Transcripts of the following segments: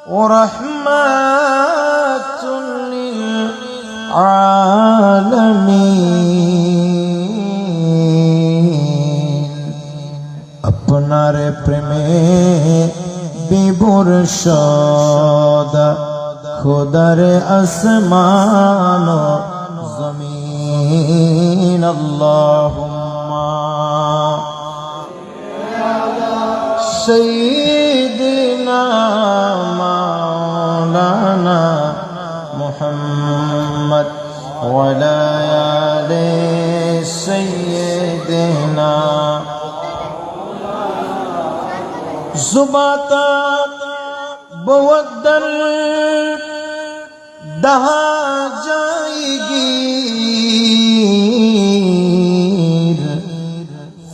ورحمة للعالمين আপনার প্রেমে বিভোর সদা খোদার আসমান ও জমিন আল্লাহুম্মা সাইয়্যিদিনা মাওলানা মুহাম্মদ ওয়া আলা আলি সাইয়্যিদিনা जुबाता बवद्दल दहा जाएगी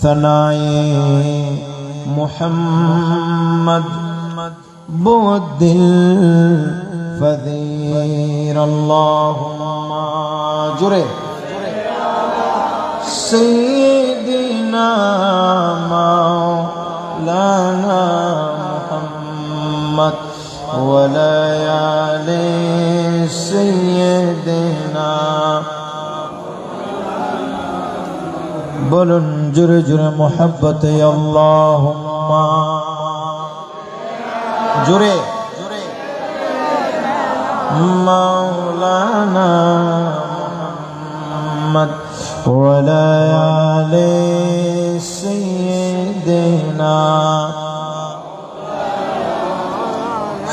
सनाए मुहम्मद बवद्दिल फदीर अल्लाहुम्मा जुरे सय्यिदिना लाना मुहम्मद वलयाले सय्यिदिना बोलुन जुरे जुरे मोहब्बत अल्लाहुम्मा जुरे मौलाना मुहम्मद वलयाले सय्यिदिना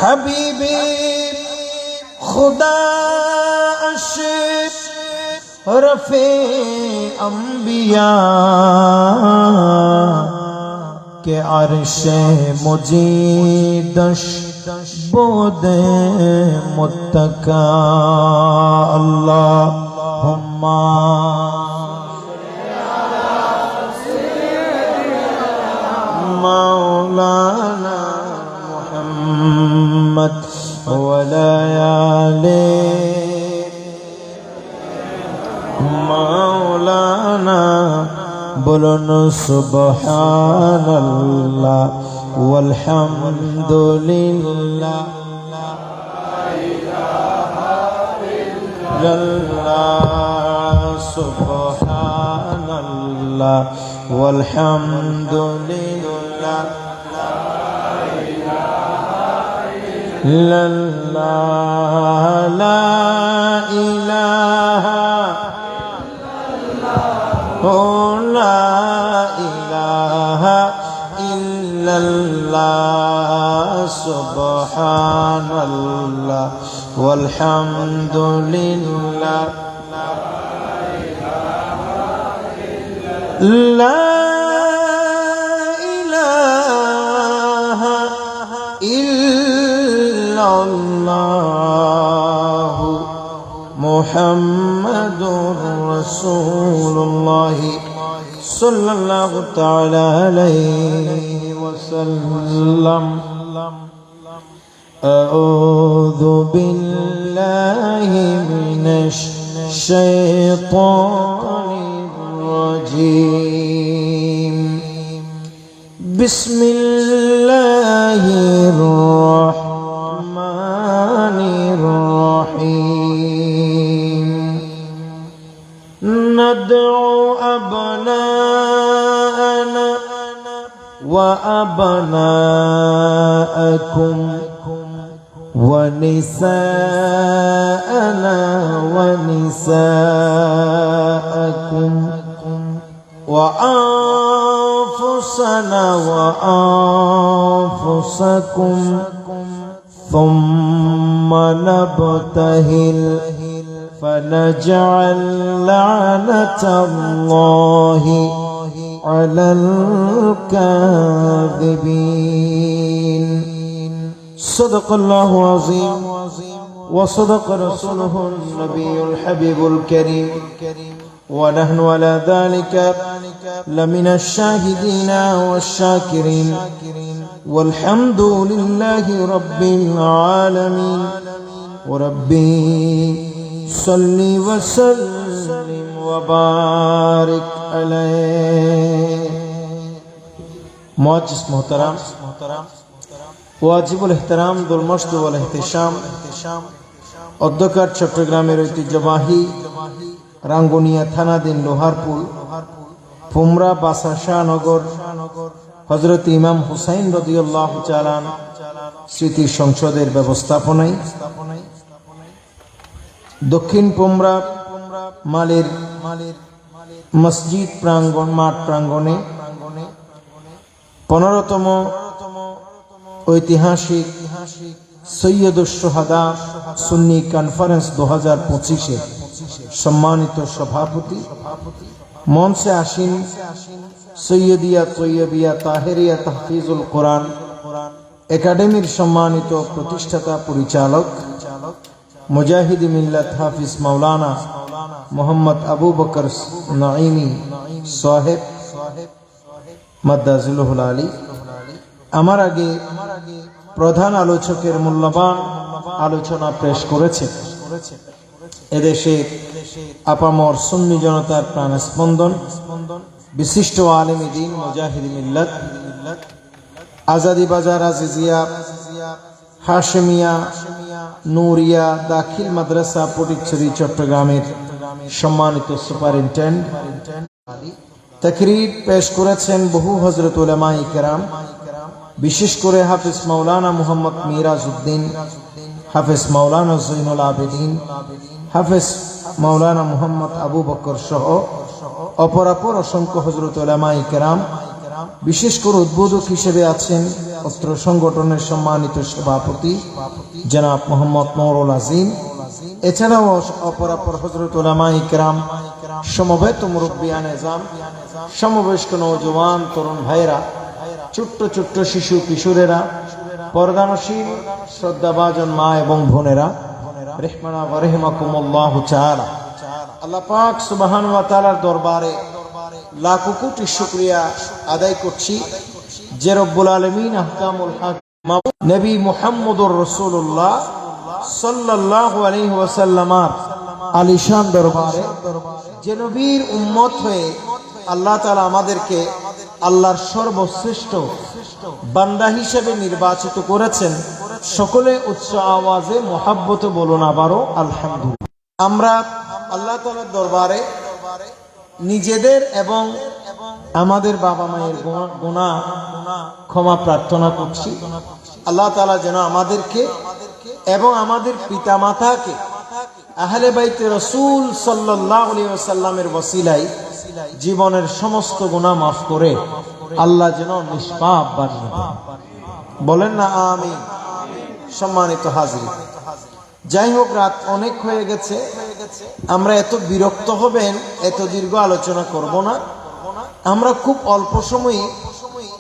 हबीबी खुदा अशरफे अंबिया के अर्शे मुजीदश बोदे मुत्तका अल्लाहुम्मा मौलाना मुहम्मद वलयाले मौलाना बोलन सुबहानल्लाह वल्हम्दुलिल्लाह सुबहानल्लाह वल्हम्दुलिल्लाह لا إله لا إله إلا الله سبحان الله والحمد لله لا إله إلا الله محمد رسول الله صلى الله تعالى عليه وسلم أعوذ بالله من الشيطان الرجيم بسم الله الرحمن الرحيم ندعو أبناءنا وأبناءكم ونساءنا ونساءكم وأنفسنا وأنفسكم ثم نبتهل فنجعل لعنة الله على الكاذبين صدق الله العظيم وصدق رسوله النبي الحبيب الكريم ونحن على ذلك لمن الشاهدين والشاكرين والحمد لله رب العالمين وربي صل وسلم وبارك عليه معزز محترم ওয়াজিবুল ইহতারাম দুলমশদ ওয়াল ইহতিশাম অধ্যকার চট্টগ্রামের ঐতিহ্যবাহী রাঙ্গুনিয়া থানাধীন লোহারপুল ফুমরা বাসা শাহনগর হযরত ইমাম হুসাইন রাদিয়াল্লাহু তাআলা আনহু স্মৃতি সংসদের ব্যবস্থাপনায় দক্ষিণ পুমরা মালের মসজিদ প্রাঙ্গণ মাঠ প্রাঙ্গণে 15তম ঐতিহাসিক সৈয়দুশ শুহাদা সুন্নি কনফারেন্স 2025 সম্মানিত সভাপতি মঞ্চে আসীন সৈয়দিয়া তৈয়বিয়া তাহেরিয়া তাহফিজুল কোরআন একাডেমির সম্মানিত প্রতিষ্ঠাতা পরিচালক মুজাহিদ মিল্লাত হাফিজ মাওলানা মোহাম্মদ আবু বকর নাঈমি সাহেব মাদ্দাজিলুল আলী। আমার আগে প্রধান আলোচকের মূল্যবান আলোচনা পেশ করেছে এদেশের আপামর সুন্নি জনতার প্রাণস্পন্দন বিশিষ্ট আলেমে দ্বীন মুজাহিদ মিল্লাত আজাদি বাজার আজিজিয়া হাশেমিয়া নূরিয়া দাখিল মাদ্রাসা ফটিকছড়ি চট্টগ্রামের সম্মানিত সুপারিনটেন্ডেন্ট তাকরীর পেশ করেছেন বহু হযরত উলামায়ে কেরাম, বিশেষ করে হাফেজ মাওলানা মুহাম্মদ মিরাজউদ্দিন, হাফেজ মাওলানা জৈনুল আবেদিন, হাফেজ মাওলানা মুহাম্মদ আবু বকর সহ অপরাপর অসংখ্য হযরত উলামায়ে কেরাম। বিশেষ করে উদ্বোধক হিসেবে আছেন অত্র সংগঠনের সম্মানিত সভাপতি জনাব মোহাম্মদ নুরুল আজিম। এছাড়াও অপরাপর হযরত উলামায়ে কেরাম, সমবেত মুরব্বিয়ান এজাম, সমবয়স্ক নওজওয়ান তরুণ ভাইরা, ছোট্ট ছোট্ট শিশু কিশোরেরা, পর্দানশীল শ্রদ্ধাভাজন মা এবং বোনেরা, রহমানা ওয়া রাহিমাকুমুল্লাহু তাআলা। আল্লাহ পাক সুবহানাহু ওয়া তাআলার দরবারে লাখো কোটি শুকরিয়া আদায় করছি যে রব্বুল আলামিন আহকামুল হাকিম নবী মুহাম্মদুর রাসূলুল্লাহ সাল্লাল্লাহু আলাইহি ওয়াসাল্লামের আলিশান দরবারে যে নবীর উম্মত হয়ে আল্লাহ তাআলা আমাদেরকে আল্লাহর সর্বশ্রেষ্ঠ বান্দা হিসেবে নির্বাচিত করেছেন। সকলে উচ্চ আওয়াজে মুহাব্বতে বলুন আবারও আলহামদুলিল্লাহ। আমরা আল্লাহ তাআলার দরবারে নিজেদের এবং আমাদের বাবা মায়ের গুনাহ ক্ষমা প্রার্থনা করছি। আল্লাহ তাআলা যেন আমাদেরকে এবং আমাদের পিতা মাতাকে আহলে বাইতে রাসূল সাল্লাল্লাহু আলাইহি ওয়াসাল্লামের ওসিলায় জীবনের সমস্ত গুনাহ মাফ করে আল্লাহ যেন নিষ্পাপ বানিয়ে দেন। বলেন না আমিন। সম্মানিত হাজির, যাই হোক, রাত অনেক হয়ে গেছে, আমরা এত বিরক্ত হবেন এত দীর্ঘ আলোচনা করব না। আমরা খুব অল্প সময়ে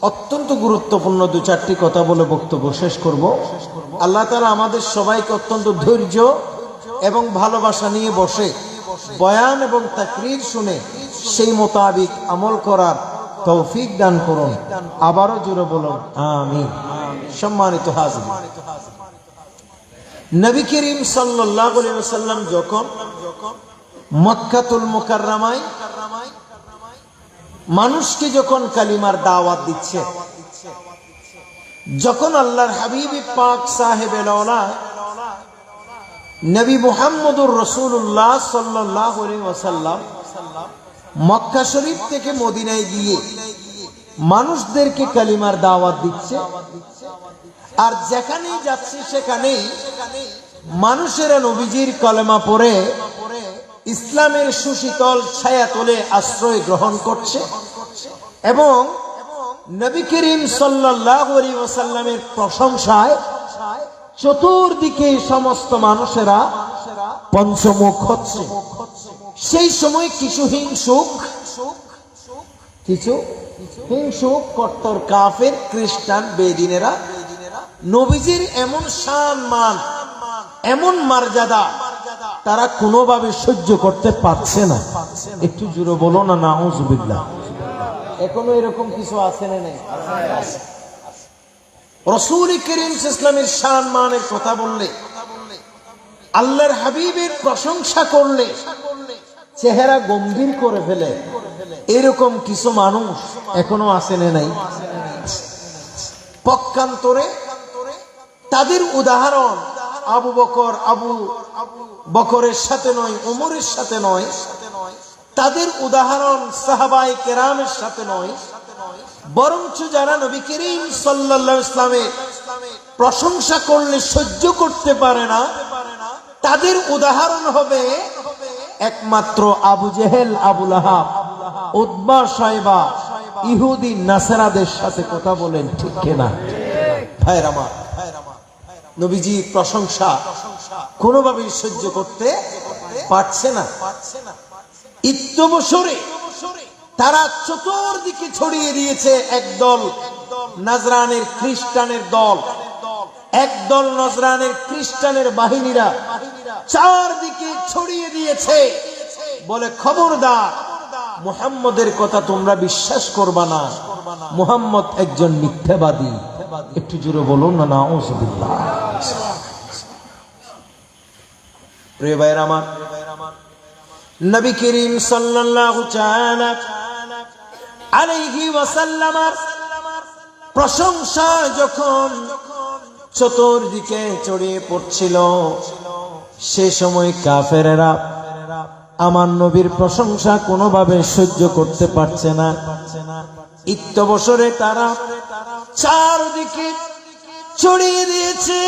অত্যন্ত গুরুত্বপূর্ণ 2-4টি কথা বলে বক্তব্য শেষ করব। আল্লাহ তাআলা আমাদের সবাইকে অত্যন্ত ধৈর্য এবং ভালোবাসা নিয়ে বসে বয়ান এবং তাকরীর শুনে সেই মোতাবিক আমল করার তৌফিক দান করুন। আবারও জোরে বলুন আমিন। সম্মানিত হাজির, নবী করিম সাল্লাল্লাহু আলাইহি ওয়াসাল্লাম যখন মক্কাতুল মুকাররমায় মানুষকে যখন কালিমার দাওয়াত দিচ্ছে, যখন আল্লাহর হাবিব পাক সাহেবে লওলা নবী মুহাম্মদুর রাসূলুল্লাহ সাল্লাল্লাহু আলাইহি ওয়াসাল্লাম মক্কা শরীফ থেকে মদিনায় গিয়ে মানুষদেরকে কালিমার দাওয়াত দিচ্ছে, আর যেখানেই যাচ্ছে সেখানেই মানুষেরা নবীজির কলেমা পড়ে ইসলামের সুশীতল ছায়াতলে আশ্রয় গ্রহণ করছে এবং নবী করিম সাল্লাল্লাহু আলাইহি ওয়াসাল্লামের প্রশংসায় চতুর্দিকে সমস্ত মানুষেরা পঞ্চমুখ হচ্ছে। সেই সময় কিছু হিংসুক কট্টর কাফের খ্রিস্টান বেদিনেরা নবীজির এমন সম্মান এমন মর্যাদা তারা কোনোভাবে সহ্য করতে পারছে না। একটু জোরে বলো না নাউজুবিল্লাহ। এখনো এরকম কিছু আছে না নাই? রাসূল করিম সাল্লাল্লাহু আলাইহি ওয়াসাল্লামের সম্মানের কথা বললে, আল্লাহর হাবিবের প্রশংসা করলে চেহারা গম্ভীর করে ফেলে, এরকম কিছু মানুষ এখনো আছে না নাই? পক্ষান্তরে তাদের উদাহরণ আবু বকরের সাথে নয়, ওমরের সাথে নয়, তাদের উদাহরণ সাহাবায়ে কেরামের সাথে নয়, বরঞ্চ যারা নবী করিম সাল্লাল্লাহু আলাইহি ওয়াসাল্লামের প্রশংসা করলে সহ্য করতে পারে না, তাদের উদাহরণ হবে একমাত্র আবু জেহেল, আবু লাহাব, উতবা, শাইবা, ইহুদি নাসারাদের সাথে কথা বলেন, ঠিক কিনা? ভাইরা আমার, নবীজির প্রশংসা কোনোভাবেই সহ্য করতে পারছে না। ইত্যবসরে তারা চতুর্দিকে ছড়িয়ে দিয়েছে একদল নাজরানের খ্রিস্টানের দল, একদল নজরানের খ্রিস্টানের বাহিনীরা চারদিকে ছড়িয়ে দিয়েছে, বলে খবরদার, মুহাম্মদের কথা তোমরা বিশ্বাস করবা না, মুহাম্মদ একজন মিথ্যাবাদী। একটু জোরে বলুন না নাউযুবিল্লাহ। প্রিয় ভাইরা আমার, নবী করিম সাল্লাল্লাহু তাআলা আলাইহি ওয়াসাল্লামের প্রশংসা যখন চতুর্দিকে ছড়িয়ে পড়ছিল, সে সময় কাফেরেরা আমার নবীর প্রশংসা কোনোভাবে সহ্য করতে পারছে না। ইত্যবসরে তারা চারদিকে ছড়িয়ে দিয়েছে,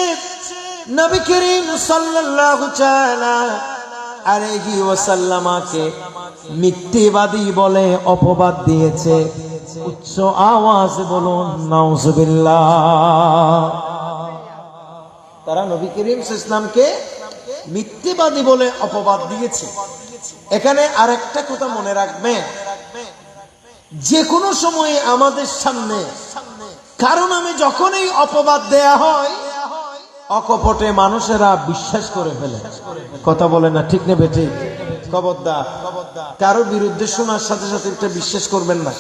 নবী করিম সাল্লাল্লাহু তাআলা আলাইহি ওয়াসাল্লামকে মিথ্যাবাদী বলে অপবাদ দিয়েছে। উচ্চ আওয়াজ বলুন নাউযুবিল্লাহ। তারা নবী করিম সাল্লাল্লাহু আলাইহি ওয়াসাল্লামকে মিথ্যাবাদী বলে অপবাদ দিয়েছে। এখানে আরেকটা কথা মনে রাখবেন, যে কোনো সময় আমাদের সামনে কারো নামে যখনই অপবাদ দেয়া হয়, অকপটে মানুষেরা বিশ্বাস করে ফেলে। কথা বলে না, ঠিক নেবে ঠিক? খবরদার, কারো বিরুদ্ধে শোনার সাথে সাথে একটা বিশ্বাস করবেন না,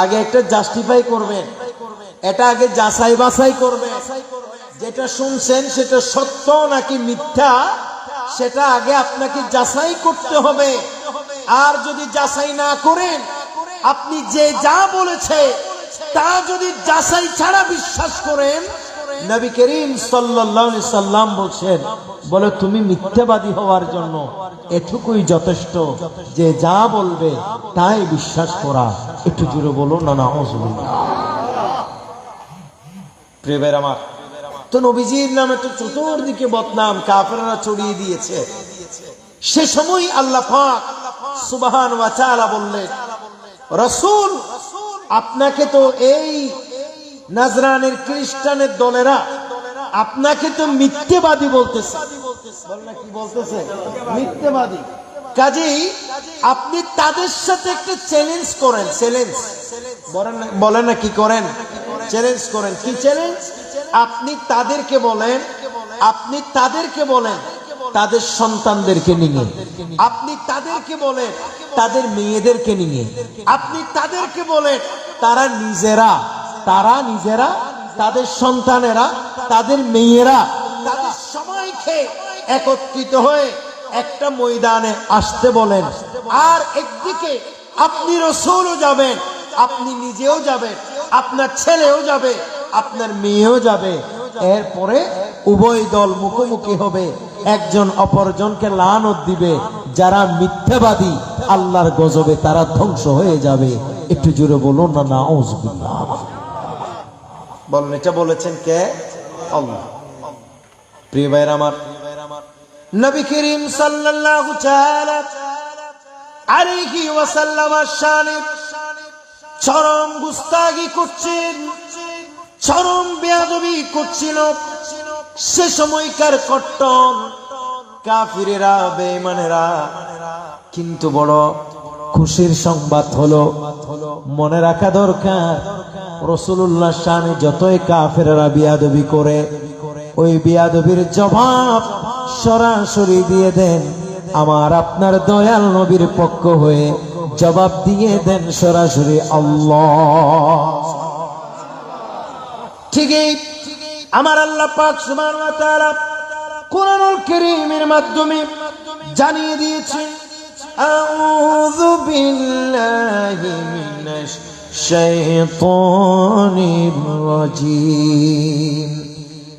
আগে একটা জাস্টিফাই করবেন, এটা আগে যাচাই বাছাই করবেন। যেটা শুনছেন সেটা সত্য নাকি মিথ্যা, সেটা আগে আপনাকে যাচাই করতে হবে। আর যদি যাচাই না করেন, আপনি যে যা বলেছে তা যদি যাচাই ছাড়া বিশ্বাস করেন, নবী করিম সাল্লাল্লাহু আলাইহি সাল্লাম বলেন, বলে তুমি মিথ্যাবাদী হওয়ার জন্য এটুকুই যথেষ্ট, যে যা বলবে তাই বিশ্বাস করা। একটু জোরে বলুন না নাউযুবিল্লাহ। প্রিয় ভাইরা আমার, তো নবীজির নামে তো চতুর্দিকে বদনাম কাফেররা ছড়িয়ে দিয়েছে। সে সময় আল্লাহ পাক সুবহানাহু ওয়া তাআলা বললেন, রাসূল, আপনাকে তো এই নাজরানের খ্রিস্টানের দলেরা আপনাকে তো মিথ্যাবাদী বলতেছে। বল না, কি বলতেছে? মিথ্যাবাদী। কাজেই আপনি তাদের সাথে একটা চ্যালেঞ্জ করেন। চ্যালেঞ্জ বলেন না, কি করেন? চ্যালেঞ্জ করেন। কি চ্যালেঞ্জ? আপনি তাদেরকে বলেন, আপনি তাদেরকে বলেন তাদের সন্তানদেরকে নিয়ে, আপনি তাদেরকে বলেন তাদের মেয়েদেরকে নিয়ে, আপনি তাদেরকে বলেন তারা নিজেরা তাদের সন্তানেরা, তাদের মেয়েরা, তাদের সবাইকে একত্রিত হয়ে একটা ময়দানে আসতে বলেন। আর একদিকে আপনি রাসূলও যাবেন, আপনি নিজেও যাবেন, আপনার ছেলেও যাবে, আপনার মেয়েও যাবে। এরপরে উভয় দল মুখোমুখি হবে, একজন অপরজনকে লানত দিবে। যারা মিথ্যাবাদী, আল্লাহর গজবে তারা ধ্বংস হয়ে যাবে। একটু জোরে বলুন না নাউযুবিল্লাহ। বলেন, এটা বলেছেন কে? আল্লাহ। প্রিয় ভাইরা আমার, নবী করিম সাল্লাল্লাহু তাআলা আলাইহি ওয়াসাল্লামের শানে চরম গুস্তাখি করছেন, চরম বেয়াদবি করছিল। সে সময়কার কট্টর কাফিরেরা, বেঈমানেরা। কিন্তু বড় খুশির সংবাদ হলো, মনে রাখা দরকার, রাসূলুল্লাহ শানে যতই কাফেররা বেয়াদবি করে, ওই বেয়াদবির জবাব সরাসরি দিয়ে দেন আমার আপনার দয়াল নবীর পক্ষ হয়ে। জবাব দিয়ে দেন সরাসরি আল্লাহ। ঠিকই আমার আল্লাহ পাক সুবহানাহু ওয়া তাআলা কুরআনুল কারীমের মাধ্যমে জানিয়ে দিয়েছেন, আউযু বিল্লাহি মিনাশ الشيطان الرجيم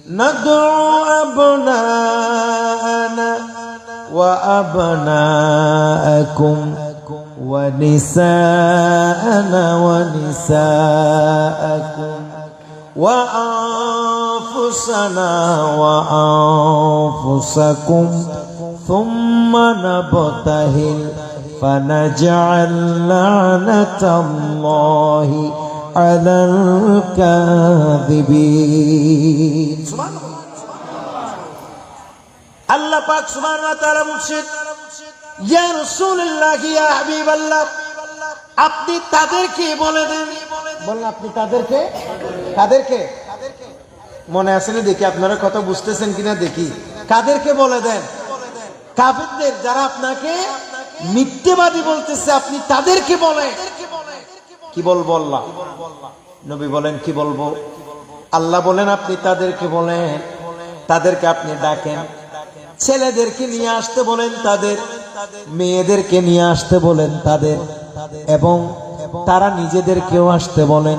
ندعو أبناءنا وأبناءكم ونساءنا ونساءكم وأنفسنا وأنفسكم ثم نبتهل فنجعل لعنة الله على الكاذبين আল্লাহ পাক সুবহানাহু ওয়া তাআলা বলছেন ইয়া রাসূলুল্লাহ ইয়া হাবিবাল্লাহ আপনি তাদেরকে বলে দেন বলেন আপনি তাদেরকে মনে আছে না দেখি আপনারা কথা বুঝতেছেন কিনা দেখি কাদেরকে বলে দেন কাফেরদের যারা আপনাকে মিথ্যাবাদী বলতেছে আপনি তাদেরকে বলেন কি বলবো আল্লাহ নবী বলেন কি বলবো আল্লাহ বলেন আপনি তাদেরকে বলেন তাদেরকে আপনি ডাকেন ছেলেদেরকে নিয়ে আসতে বলেন তাদের মেয়েদেরকে নিয়ে আসতে বলেন তাদের এবং তারা নিজেদেরকেও আসতে বলেন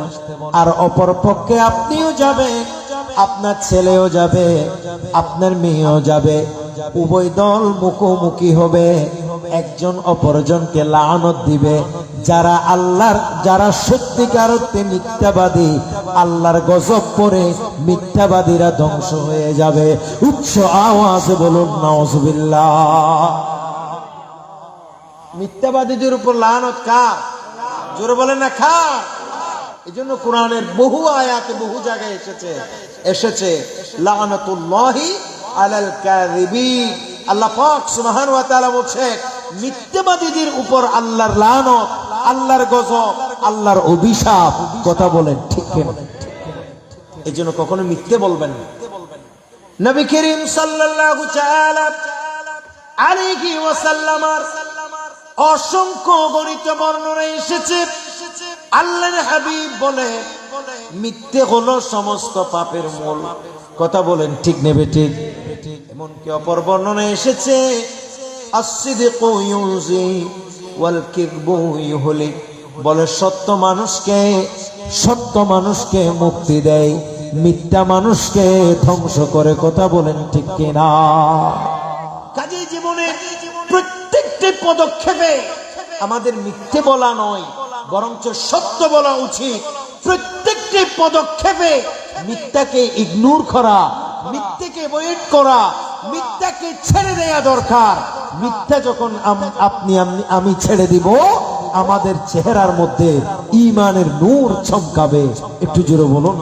আর অপর পক্ষে আপনিও যাবেন আপনার ছেলেও যাবে আপনার মেয়েও যাবে উভয় দল মুখোমুখি হবে একজন অপরজনকে লানত দিবে যারা সত্যিকার অর্থে মিথ্যাবাদী আল্লাহর গজব পড়ে মিথ্যাবাদীরা ধ্বংস হয়ে যাবে উচ্চ আওয়াজে বলুন নাউজুবিল্লাহ মিথ্যাবাদীদের উপর লানত কার জোরে বলেন না কার এজন্য কোরআনের বহু আয়াতে বহু জায়গায় এসেছে লানাতুল্লাহি আলাল কাযিবিন আল্লাহ পাক সুবহানাহু ওয়া তাআলা বলেন মিথ্যাবাদীদের উপর আল্লাহর লানত আল্লাহর গজব আল্লাহর অভিশাপ কথা বলেন ঠিক কি না এজন্য কখনো মিথ্যে বলবেন না নবী করিম সাল্লাল্লাহু তাআলা আলাইহি ওয়াসাল্লামের অসংখ্য গণিত বর্ণনা এসেছে আল্লাহর হাবিব বলে মিথ্যে হলো সমস্ত পাপের মূল কথা বলেন ঠিক নেবে ঠিক এমন কি অপর বর্ণনা এসেছে as-sidqu yunzi wal kidbu yuhlik বলে সত্য মানুষকে মুক্তি দেয় মিথ্যা মানুষকে ধ্বংস করে কথা বলেন ঠিক কিনা কাজে জীবনে প্রত্যেকটি পদক্ষেপে আমাদের মিথ্যে বলা নয় বরঞ্চ সত্য বলা উচিত প্রত্যেকটি পদক্ষেপে মিথ্যাকে ইগনোর করা মিথ্যাকে অ্যাভয়েড করা মিথ্যাকে ছেড়ে দেয়া দরকার মিথ্যা যখন আমি ছেড়ে দিব আমাদের চেহারার মধ্যে ঈমানের নূর চমকাবে একটু জোরে বলুন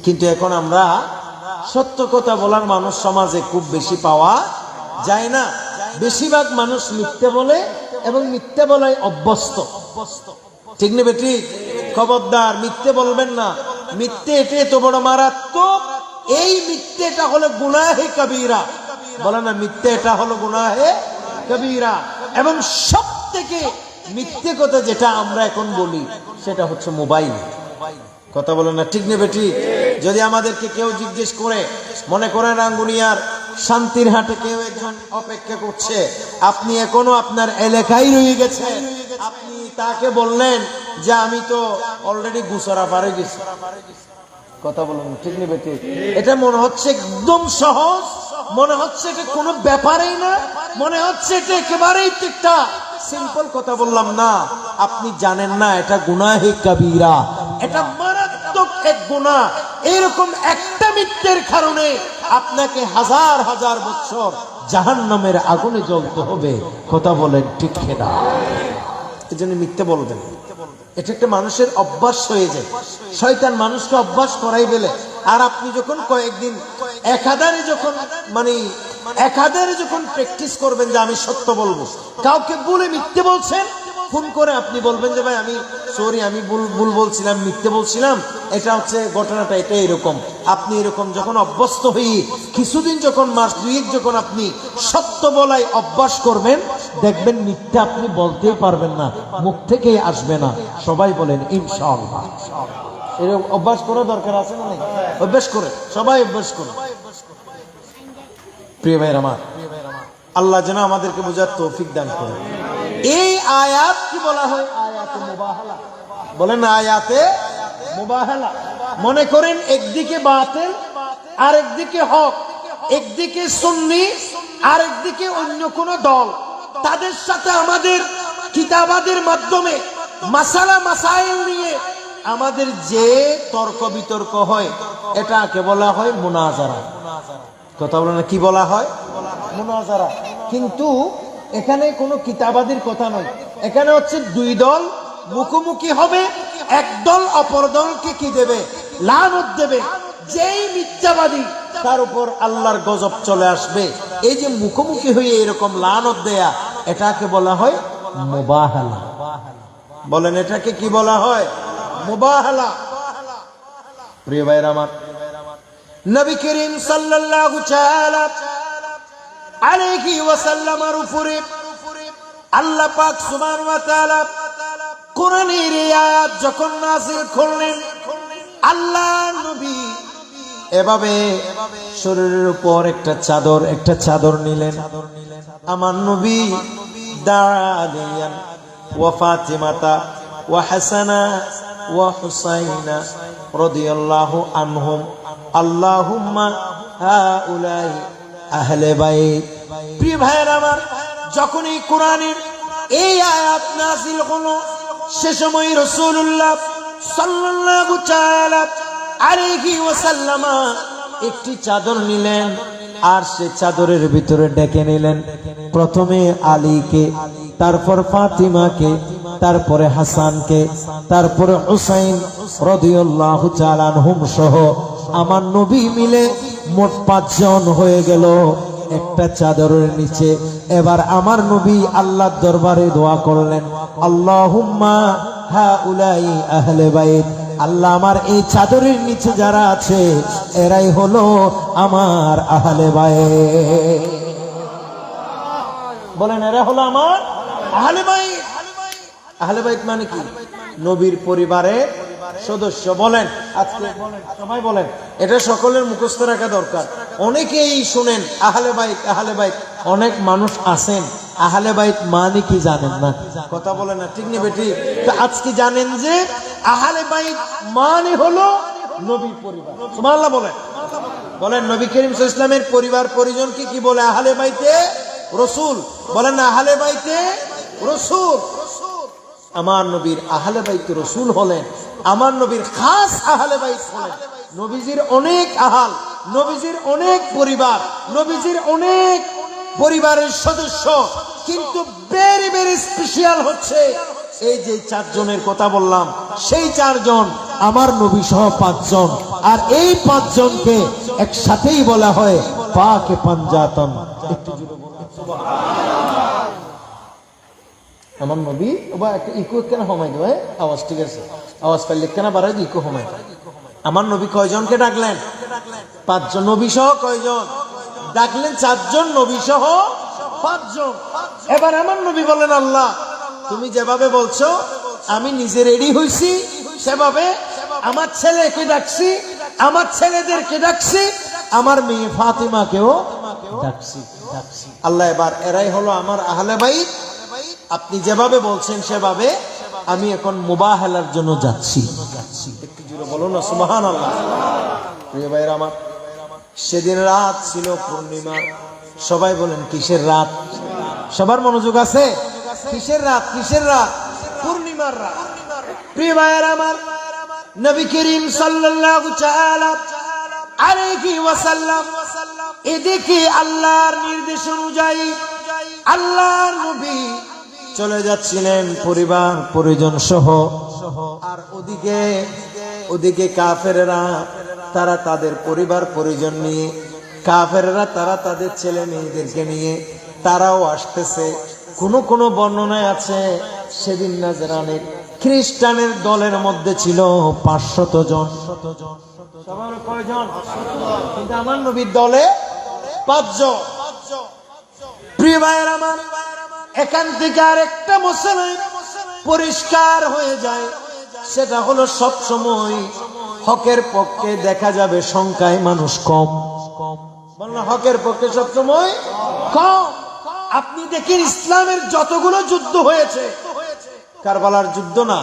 কিন্তু এখন আমরা সত্য কথা বলার মানুষ সমাজে খুব বেশি পাওয়া যায় না বেশিরভাগ মানুষ মিথ্যে বলে এবং মিথ্যে বলায় অভ্যস্ত ঠিক নেবে ঠিক খবরদার মিথ্যে বলবেন না মিথ্যে এটা এত বড় মারাত্মক এই মিথ্যেটা হলো গুনাহে কবিরা বলে না মিথ্যে এটা হলো গুনাহে কবিরা এবং সব থেকে মিথ্যে কথা যেটা আমরা এখন বলি সেটা হচ্ছে মোবাইল কথা বলে না ঠিক নেবে ঠিক যদি আমাদেরকে কেউ জিজ্ঞেস করে মনে করেন রাঙ্গুনিয়ার শান্তির হাটে কেউ একজন অপেক্ষা করছে আপনি এখনো আপনার এলাকায় রয়ে গেছেন আপনি তাকে বললেন যে আমি তো অলরেডি গুছরা পারে গেছি কথা বলুন ঠিক নেবে ঠিক এটা মনে হচ্ছে একদম সহজ মনে হচ্ছে এটা কোনো ব্যাপারই না মনে হচ্ছে এটা একেবারেই একটা সিম্পল কথা বললাম না আপনি জানেন না এটা গুনাহে কবিরা এটা মারাত্মক এক গুনাহ এরকম একটা মিথ্যের কারণে আপনাকে হাজার হাজার বছর জাহান্নামের আগুনে জ্বলতে হবে কথা বলেন ঠিক কিনা এজন্য মিথ্যে বলবেন এটা একটা মানুষের অভ্যাস হয়ে যায় শয়তান মানুষকে অভ্যাস করাই ফেলে আর আপনি যখন কয়েকদিন একাধারে যখন প্র্যাকটিস করবেন যে আমি সত্য বলবো কাউকে বলে মিথ্যে বলছেন ফোন করে আপনি বলবেন যে ভাই আমি সরি আমি ভুল বলছিলাম মিথ্যে বলছিলাম এটা হচ্ছে ঘটনাটা এটা এরকম আপনি এরকম যখন অভ্যস্ত হয়ে কিছুদিন যখন মাস দুয়েক যখন আপনি সত্য বলাই অভ্যাস করবেন দেখবেন মিথ্যা আপনি বলতেই পারবেন না মুখ থেকেই আসবে না সবাই বলেন ইনশাআল্লাহ এরকম অভ্যাস করা দরকার আছে না নাই অভ্যাস করে সবাই অভ্যাস করে প্রিয় ভাইরা আমার আল্লাহ যেন আমাদেরকে বোঝার তৌফিক দান করে এই আয়াত কি বলা হয় আয়াতে মুবাহালা, বলেন আয়াতে মুবাহালা। মনে করেন একদিকে বাতিল আর একদিকে হক, একদিকে সুন্নি আর একদিকে অন্য কোন দল, তাদের সাথে আমাদের কিতাবাদের মাধ্যমে মাসালা মাসাইল নিয়ে আমাদের যে তর্ক বিতর্ক হয় এটাকে বলা হয় মুনাজারা। কথা বলে না, কি বলা হয়? মুনাজারা। কিন্তু এখানে কোনো কিতাবাদের কথা নয়, এখানে হচ্ছে দুই দল মুখোমুখি হবে, এক দল অপর দলকে কি দেবে? লানত দেবে। যেই মিথ্যাবাদী তার উপর আল্লাহর গজব চলে আসবে। এই যে মুখোমুখি হয়ে এরকম লানত দেয়া, এটাকে বলা হয় মুবাহালা। বলেন এটাকে কি বলা হয়? মুবাহালা। প্রিয় ভাইরা আমার, নবী করিম সাল্লাল্লাহু তাআলা আলাইহি ওয়াসাল্লামের উপরে আল্লাহ পাক সুবহানাহু ওয়া তাআলা কোরআনের এই আয়াত যখন নাযিল করলেন, আল্লাহ নবী এভাবে শরীরের উপর একটা চাদর নিলেন। আমার নবী দাঁড়ালেন, ওয়া ফাতিমাতা ওয়া হাসানা ওয়া হুসাইনা রাদিয়াল্লাহু আনহুম আল্লাহুম্মা হাউলাই আহলে বাইত। প্রিয় ভাইরা আমার, যখন এই কোরআনের এই আয়াত নাযিল হলো, সে সময় রাসূলুল্লাহ সাল্লাল্লাহু তাআলা আলাইহি ওয়াসাল্লাম একটি চাদর নিলেন, আর সে চাদরের ভিতরে ডেকে নিলেন প্রথমে আলীকে, তারপর ফাতিমাকে, তারপরে হাসানকে, তারপরে হুসাইন রাদিয়াল্লাহু তাআলা আনহুম সহ আমার নবী মিলে মোট 5 জন হয়ে গেল একটা চাদরের নিচে। এবার আমার নবী আল্লাহর দরবারে দোয়া করলেন, আল্লাহুম্মা হাউলাই আহলে বাইত। আল্লাহ, আমার এই চাদরের নিচে যারা আছে এরাই হলো আমার আহলে বাইত। বলেন এরা হলো আমার আহলে বাইত। আহলে বাইত মানে কি? নবীর পরিবারের সদস্য। বলেন আজকে সবাই বলেন, এটা সকলের মুখস্থ রাখা দরকার। অনেকেই শুনেন আহলে বাইত আহলে বাইত, অনেক মানুষ আছেন আহলে বাইত মানে কি জানেন না। কথা বলেন না, ঠিক নেবে ঠিক। তো আজকে জানেন যে আহলে বাইত মানে হলো নবীর পরিবার। সুবহানাল্লাহ বলেন। বলেন নবী করিম সাল্লাল্লাহু আলাইহি ওয়াসাল্লামের পরিবার পরিজনকে কি বলে? আহলে বাইতে রাসূল। বলেন না, আহলে বাইতে রাসূল। আমার নবীর আহলে বাইতে রাসূল হলেন, আমার নবীর খাস আহলে বাইত হলেন। নবীজির অনেক আহাল, নবীজির অনেক পরিবার, নবীজির অনেক পরিবারের সদস্য, কিন্তু ভেরি ভেরি স্পেশাল হচ্ছে এই যে 4 জনের কথা বললাম, সেই 4 জন আমার নবী সহ 5 জন। আর এই 5 জনকে একসাথেই বলা হয় পাকে পাঞ্জাতন। একটু জোরে বলুন সুবহানাল্লাহ। আমার নবী ওবা একটা ইকো কেন হমাই দেয়? আওয়াজ ঠিক আছে, আওয়াজ পাইলে কেন বাড়াই ইকো হমাই। আমার নবী কয়জনকে ডাকলেন? 5 জন। নবী সহ কয়জন ডাকলেন? 4 জন। নবী সহ 5 জন। এবার আমার নবী বলেন, আল্লাহ তুমি যেভাবে বলছো আমি নিজে রেডি হইছি, সেভাবে আমার ছেলেকে ডাকছি, আমার ছেলেদেরকে ডাকছি, আমার মেয়ে ফাতিমাকেও ডাকছি। আল্লাহ এবার এরাই হলো আমার আহলে বাইত। আপনি যেভাবে বলছেন সেভাবে আমি এখন মুবাহালার জন্য যাচ্ছি। একটু জোরে বলো না সুবহানাল্লাহ। প্রিয় ভাইরা আমার, সেদিন রাত ছিল পূর্ণিমা। সবাই বলেন কিসের রাত? সবার মনোযোগ আছে? কিসের রাত? কিসের রাত? পূর্ণিমার রাত। প্রিয় ভাইরা আমার, নবী করিম সাল্লাল্লাহু তাআলা আলাইহি ওয়াসাল্লাম এদিকে আল্লাহর নির্দেশ অনুযায়ী আল্লাহর নবী চলে যাচ্ছিলেন পরিবার পরিজন সহ। আর ওদিকে কাফেররা তারা তাদের পরিবার পরিজন নিয়ে, কাফেররা তারা তাদের ছেলে মেয়েদেরকে নিয়ে তারাও আসতেছে। কোন বর্ণনায় আছে সেদিন নাজরানের খ্রিস্টানের দলের মধ্যে ছিল 500 জন। সবার কয়জন? কিন্তু আমার নবীর দলে 5 জন। প্রিয় ভাইয়ের আমার, এখান থেকে আরেকটা মশলা পরিষ্কার হয়ে যায়, সেটা হলো সব সময় হকের পক্ষে দেখা যাবে সংখ্যায় মানুষ কম। বলনা হকের পক্ষে সব সময় কম। আপনি দেখেন ইসলামের যতগুলো যুদ্ধ হয়েছে কারবালার যুদ্ধ না,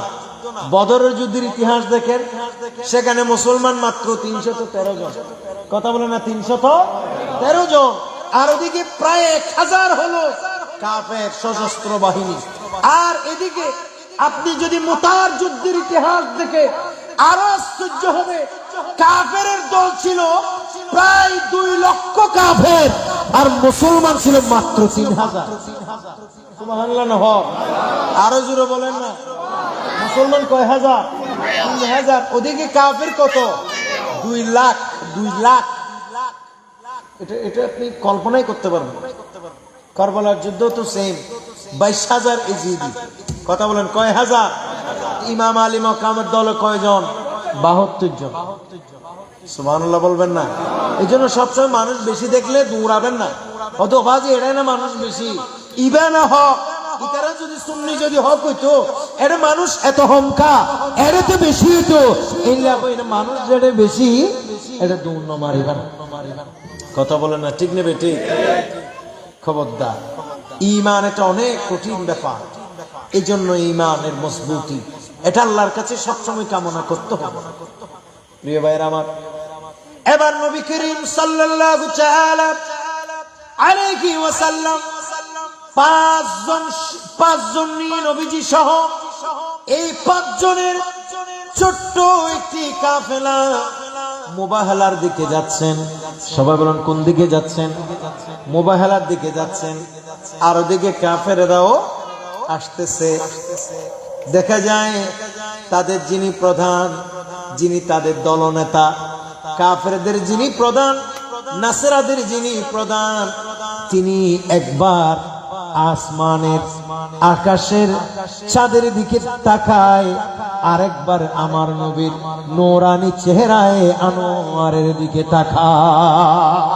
বদরের যুদ্ধের ইতিহাস দেখেন, সেখানে মুসলমান মাত্র 313 জন। কথা বলে না, 313 জন। আর ওদিকে প্রায় 1000 হলো কাফের সশস্ত্র বাহিনী। আর এদিকে আপনি যদি মুতার যুদ্ধের ইতিহাস দেখে আরো আশ্চর্য হবে, কাফের দল ছিল প্রায় 2 লক্ষ কাফের, আর মুসলমান ছিল মাত্র 3000। সুবহানাল্লাহ না হয়? আরো জোরে বলেন না। মুসলমান কয় হাজার? 3000। ওদিকে কাফের কত? 2 লাখ। 2 লাখ। এটা আপনি কল্পনাই করতে পারবেন। কারবালার যুদ্ধ তো সেম, 22,000 ইজিদি। কথা বলেন কয় হাজার? ইমাম আলী মাকামের দলে কয়জন? 72 জন। সুবহানাল্লাহ বলবেন না? এই জন্য সবসময় মানুষ বেশি দেখলে দৌড়াবেন না, অত বাজে এটাই না মানুষ বেশি, ইবা না হক। ইতারা যদি সুন্নি যদি হক হইতো, এটা মানুষ এত হমকা, এর তো বেশি হইতো। এই মানুষ যেটা বেশি, এটা দৌড় মারিবেন। কথা বলেন না, ঠিক নেবে? ঠিক। খবরদার, ঈমান এটা অনেক কঠিন ব্যাপার। এই জন্য ঈমানের মজবুতি এটা আল্লাহর কাছে সবসময় কামনা করতে হবে। প্রিয় ভাইরা আমার, এবার নবী করিম সাল্লাল্লাহু তাআলা আলাইহি ওয়াসাল্লাম পাঁচজন নিয়ে নবীজি সহ এই 5 জনের ছোট্ট একটি কাফেলা মুবাহালার দিকে যাচ্ছেন। সবাই বলেন কোন দিকে যাচ্ছেন? মুবাহালার দিকে যাচ্ছেন। আর ওদিকে কাফেররাও আসতেছে। দেখা যায় তাদের যিনি প্রধান, যিনি তাদের দলনেতা, কাফেরদের যিনি প্রধান, নাসরাদের যিনি প্রধান, তিনি একবার আসমানের আকাশের চাঁদের দিকে তাকায়, আরেকবার আমার নবীর নূরানি চেহারায় আনোয়ারের দিকে তাকায়।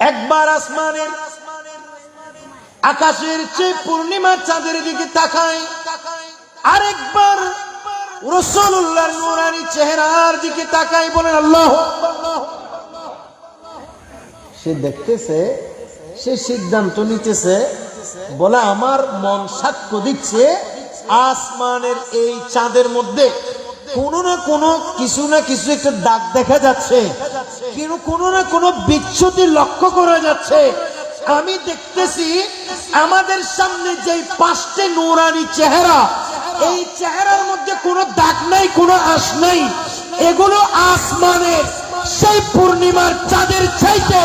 একবার আসমানের আকাশের চেয়ে পূর্ণিমার চাঁদের দিকে তাকায়, আরেকবার রাসূলুল্লাহর নূরানি চেহারার দিকে তাকায়। বলেন আল্লাহু আকবার। সে দেখতেছে, সে সিদ্ধান্ত নিতেছে, বলে আমার মন সাক্ষ্য দিচ্ছে আসমানের এই চাঁদের মধ্যে কোনো না কোনো কিছু না কিছু একটা দাগ দেখা যাচ্ছে, কিন্তু কোনো না কোনো বিচ্যুতি লক্ষ্য করা যাচ্ছে। আমি দেখতেছি আমাদের সামনে যে 5টি নূরানি চেহারা, এই চেহারার মধ্যে কোনো দাগ নাই, কোনো আঁশ নাই। এগুলো আসমানের সেই পূর্ণিমার চাঁদের চাইতে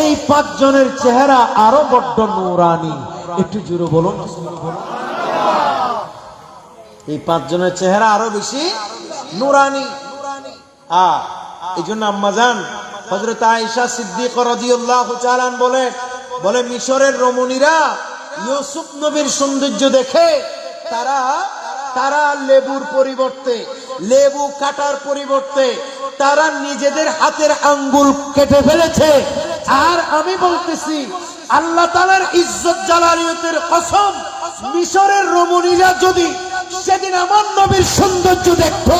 এই 5 জনের চেহারা আরো বড্ড নূরানি। একটু জোরে বলুন। এই 5 জনের চেহারা আরো বেশি নূরানি। এই জন্য আম্মাজান হযরত আয়েশা সিদ্দিকা রাদিয়াল্লাহু তাআলা বলে মিশরের রমণীরা ইউসুফ নবীর সৌন্দর্য দেখে তারা লেবুর পরিবর্তে, লেবু কাটার পরিবর্তে তারা নিজেদের হাতের আঙ্গুল কেটে ফেলেছে। আর আমি বলতেছি আল্লাহ তাআলার ইজ্জত জালালিয়তের কসম, মিশরের রমণীরা যদি সেদিন আমার নবীর সৌন্দর্য দেখতো,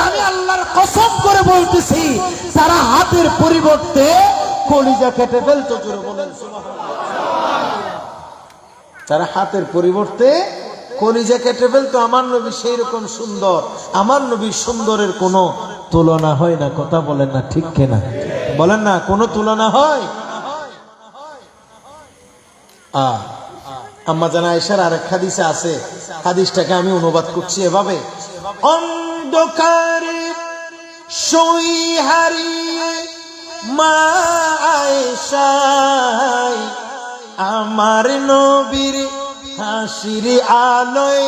আমি আল্লাহর কসম করে বলতেছি তারা হাতের পরিবর্তে কলিজা কেটে ফেলতো। জোরে বলেন সুবহানাল্লাহ। তারা হাতের পরিবর্তে কলিজা কেটে ফেলতো। আমার নবী সেই রকম সুন্দর, আমার নবীর সুন্দরের কোনো তুলনা হয় না। কথা বলেন না, ঠিক কিনা? বলেন না, কোনো তুলনা হয়? আম্মা জানা আয়েশার আরেক হাদিসে আছে, হাদিসটাকে আমি অনুবাদ করছি এভাবে: অন্ধকারে সই হারিয়ে মা আয়েশায় আমার নবীর হাসির আলোয়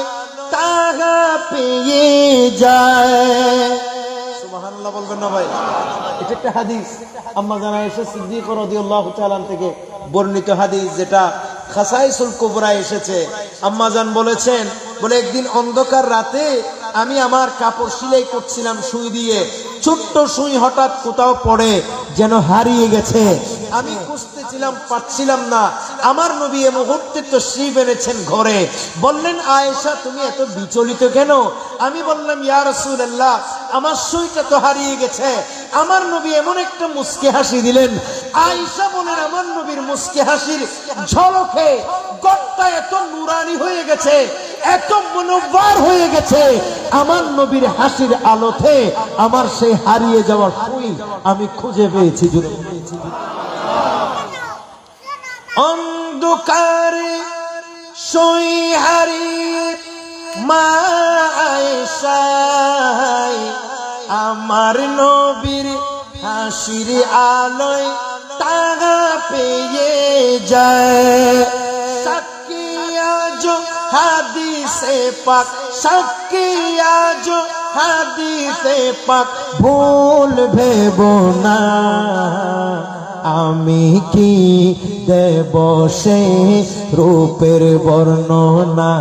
তাগা পেয়ে যায়। সুবহানাল্লাহ বলবেন না ভাই? এটা একটা হাদিস আম্মা জানা আয়েশা সিদ্দিকা রাদিয়াল্লাহু তাআলা থেকে বর্ণিত হাদিস, যেটা খাসাইসুল কুবরা এসেছে। আম্মা জান বলেছেন, বলে একদিন অন্ধকার রাতে আমি আমার কাপড় সেলাই করছিলাম সুই দিয়ে, ছোট্ট সুই হঠাৎ কোথাও পড়ে যেন হারিয়ে গেছে। আমি খুঁজতেছিলাম, পাচ্ছিলাম না। আমার নবী এই মুহূর্তে তাশরীফ এনেছেন ঘরে। বললেন, আয়েশা তুমি এত বিচলিত কেন? আমি বললাম, ইয়া রাসূলুল্লাহ আমার সুইটা তো হারিয়ে গেছে। আমার নবী এমন একটা মুস্কি হাসি দিলেন। আয়েশা বলেন, আমার নবীর মুস্কি হাসির ঝলকে অন্তরটা এত নুরানি হয়ে গেছে, এত মুনব্বার হয়ে গেছে, আমার নবীর হাসির আলোতে আমার সেই হারিয়ে যাওয়ার সুই আমি খুঁজে পেয়েছি। অন্ধকারে সই হারিয়ে মা আয়েশায় আমার নবীর হাসির আলোয় তাগা পেয়ে যায়। সাক্ষী আজ হাদিসে পাক, সাক্ষী আজ হাদিসে পাক, ভুল ভেব না আমি কি দেব সে রূপের বর্ণনা।